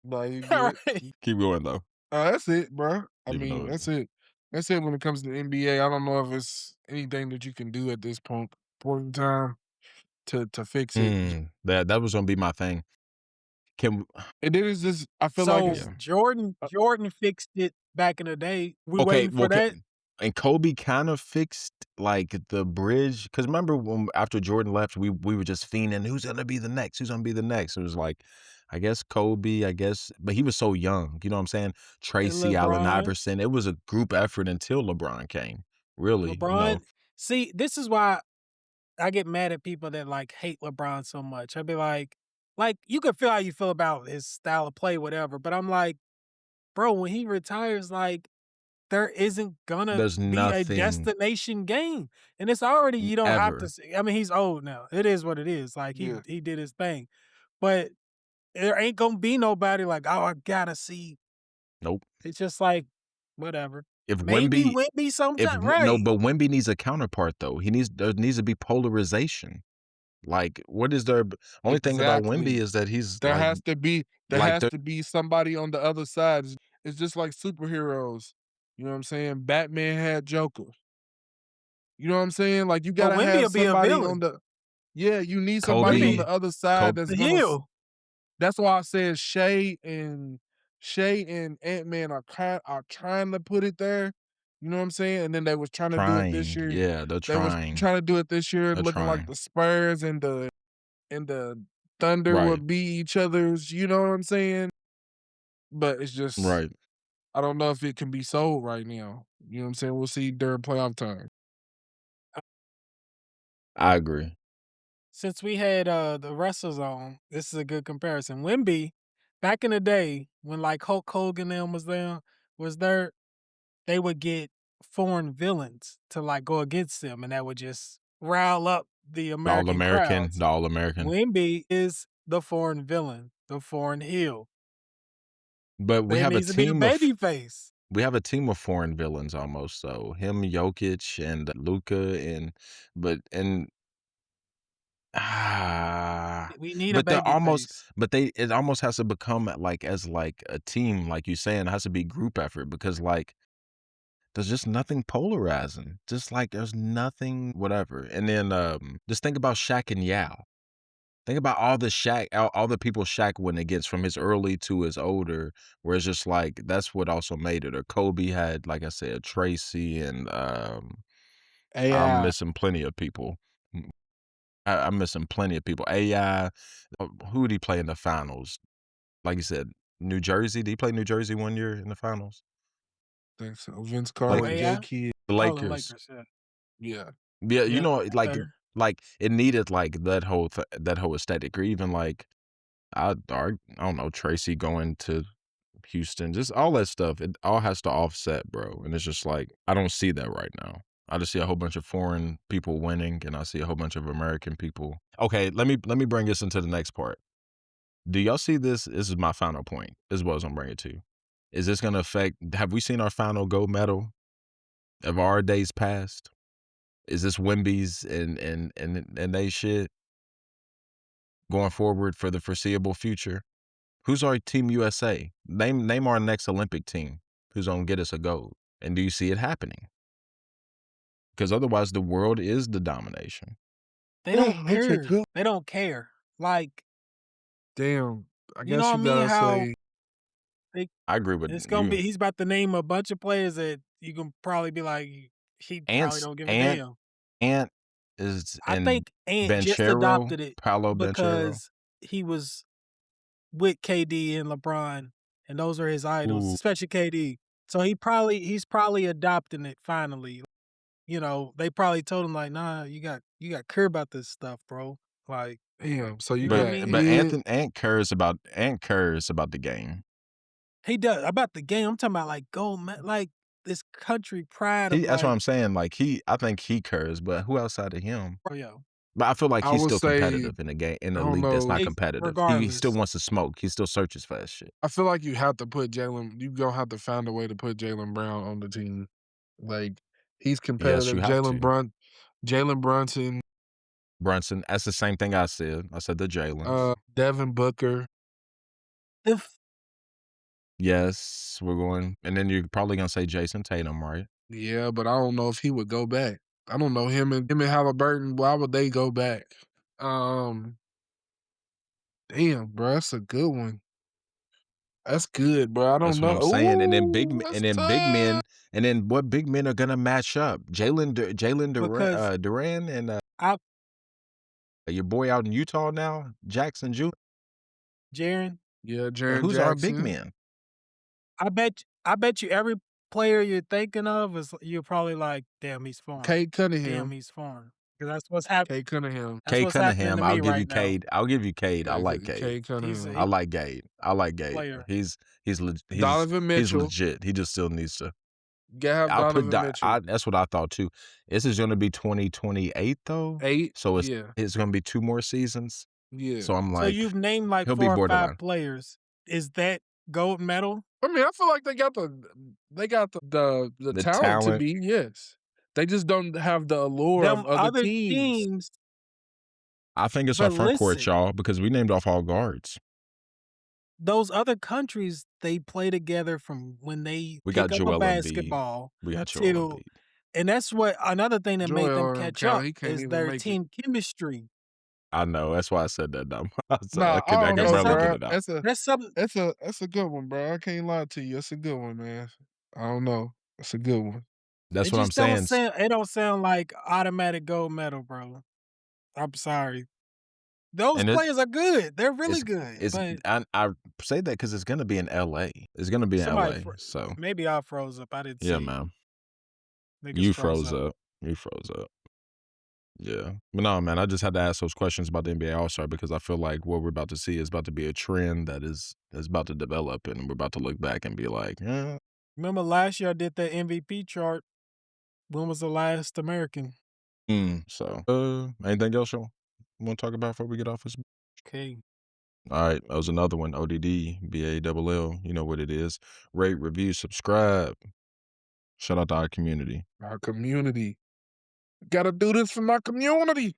No, you All good. right. Keep going though. That's it, bro. I Even mean, though that's it. That's it when it comes to the NBA. I don't know if it's anything that you can do at this point in time to fix it. That was gonna be my thing. Can And then it's just I feel So like it's Jordan fixed it back in the day. We okay, waiting for that. and Kobe kind of fixed like the bridge because remember when after Jordan left, we were just fiending who's gonna be the next, who's gonna be the next. It was like, I guess Kobe, but he was so young. You know what I'm saying? Tracy, Allen LeBron. Iverson. It was a group effort until LeBron came. Really, LeBron. See, this is why I get mad at people that like hate LeBron so much. I'd be like you can feel how you feel about his style of play, whatever. But I'm like, bro, when he retires, like there isn't gonna There's be a nothing destination game, and it's already you don't have to. ever. I mean, he's old now. It is what it is. Like Yeah. he did his thing, but there ain't gonna be nobody like, oh, I gotta see. Nope. It's just like whatever. If Maybe Wemby, Wemby sometime, no, right? but Wemby needs a counterpart though. There needs to be polarization. Like, what is there? Only thing about Wemby Exactly. is that he's There like, has to be like to be somebody on the other side. It's just like superheroes. You know what I'm saying? Batman had Joker. You know what I'm saying? Like you But gotta Wemby have will be a somebody villain. on the you need somebody on Kobe. the other side Kobe. that's The gonna heel. that's why I said Shay and Ant-Man are trying to put it there. You know what I'm saying? And then they was trying to do it this Trying. year. Yeah, they're They was trying. trying to do it this year, They're looking like trying. the Spurs and the Thunder Right. would be each other's, you know what I'm saying? But it's just Right. I don't know if it can be sold right now. You know what I'm saying? We'll see during playoff time. I agree. since we had the wrestlers on, this is a good comparison. Wemby, back in the day when like Hulk Hogan and them was there, they would get foreign villains to like go against them, and that would just rile up the American crowds. The All-American. Wemby is the foreign villain, the foreign heel. But we have a needs to be the team baby of face. we have a team of foreign villains almost. So him, Jokic, and Luka, We need a but they're baby almost, face. but it almost has to become like as like a team, like you saying, it has to be group effort because like there's just nothing polarizing. Just like there's nothing, whatever. And then just think about Shaq and Yao. Think about all the people Shaq went against from his early to his older, where it's just like that's what also made it. Or Kobe had, like I said, Tracy, and I'm missing plenty of people. I'm missing plenty of people. AI, who did he play in the finals? Like you said, New Jersey. Did he play New Jersey one year in the finals? I think so. Vince Carter, J. Kidd. The Lakers. Yeah. Yeah, you Yeah, know, fair. like it needed like that whole aesthetic, or even like I don't know, Tracy going to Houston, just all that stuff. It all has to offset, bro. And it's just like I don't see that right now. I just see a whole bunch of foreign people winning, and I see a whole bunch of American people. Okay, let me bring this into the next part. Do y'all see this? This is my final point. This is what I was gonna bring it to. Is this gonna affect? Have we seen our final gold medal of our days past? Is this Wemby's and they shit going forward for the foreseeable future? Who's our Team USA? Name our next Olympic team who's gonna get us a gold. And do you see it happening? Because otherwise, the world is the domination. They don't care. They don't care. Like, damn, I you guess know what I mean? How I agree with it's gonna you. be. He's about to name a bunch of players that you can probably be like, he probably don't give a damn. Ant is. I think Ant just adopted it because he was with KD and LeBron, and those are his idols, especially KD. So he's probably adopting it finally. You know, they probably told him like, nah, you got to care about this stuff, bro. Like, damn. So you know got what I mean? But Ant cares about the game. He does about the game. I'm talking about like gold, like this country pride. That's what I'm saying. Like I think he cares, but who outside of him? Bro, yo. But I feel like he's still competitive in the game, in the league that's not competitive. He still wants to smoke. He still searches for that shit. I feel like you have to put Jaylen. You gonna have to find a way to put Jaylen Brown on the team. Like he's competitive. Yes, Jalen Brunson. That's the same thing I said. I said the Jalen's. Devin Booker. Yes, we're going. And then you're probably gonna say Jason Tatum, right? Yeah, but I don't know if he would go back. I don't know him and Halliburton. Why would they go back? Damn, bro, that's a good one. That's good, bro. I don't know. That's what I'm saying. And then big men, and then what big men are gonna match up? Jalen Duran and your boy out in Utah now, Jackson Jr. Jaren. Yeah, Jaren. Who's Jackson. our big men? I bet you every player you're thinking of is you're probably like, damn, he's foreign. Cade Cunningham. Damn, he's foreign. Because that's what's happening. Cade Cunningham. I'll give you Cade. I'll give you Cade. I like Cade. Cade Cunningham. I like Cade. Player. He's Donovan Mitchell. He's legit. He just still needs to. Donovan Mitchell. That's what I thought too. This is going to be 2028 though. 8. So it's going to be 2 more seasons. Yeah. So I'm like, so you've named like 4 or 5 players. Is that gold medal? I mean, I feel like they got the talent to be. Yes. They just don't have the allure of other teams. I think it's our front court, y'all, because we named off all guards. Those other countries, they play together from when they pick up a basketball. We got Joel Embiid. And that's what another thing that made them catch up is their team chemistry. I know. That's why I said that. I can barely get it out. That's a good one, bro. I can't lie to you. It's a good one, man. I don't know. It's a good one. That's what I'm saying. It don't sound like automatic gold medal, bro. I'm sorry. Those players are good. They're really good. I say that because it's going to be in L.A. It's going to be in L.A. So maybe I froze up. I didn't see. Yeah, man. You froze up. You froze up. Yeah. But no, man, I just had to ask those questions about the NBA All-Star because I feel like what we're about to see is about to be a trend that's about to develop, and we're about to look back and be like, eh. Remember last year I did that MVP chart. When was the last American? So, anything else you want to talk about before we get off this? Okay. All right, that was another one. ODDBall. You know what it is. Rate, review, subscribe. Shout out to our community. Our community. Gotta do this for my community.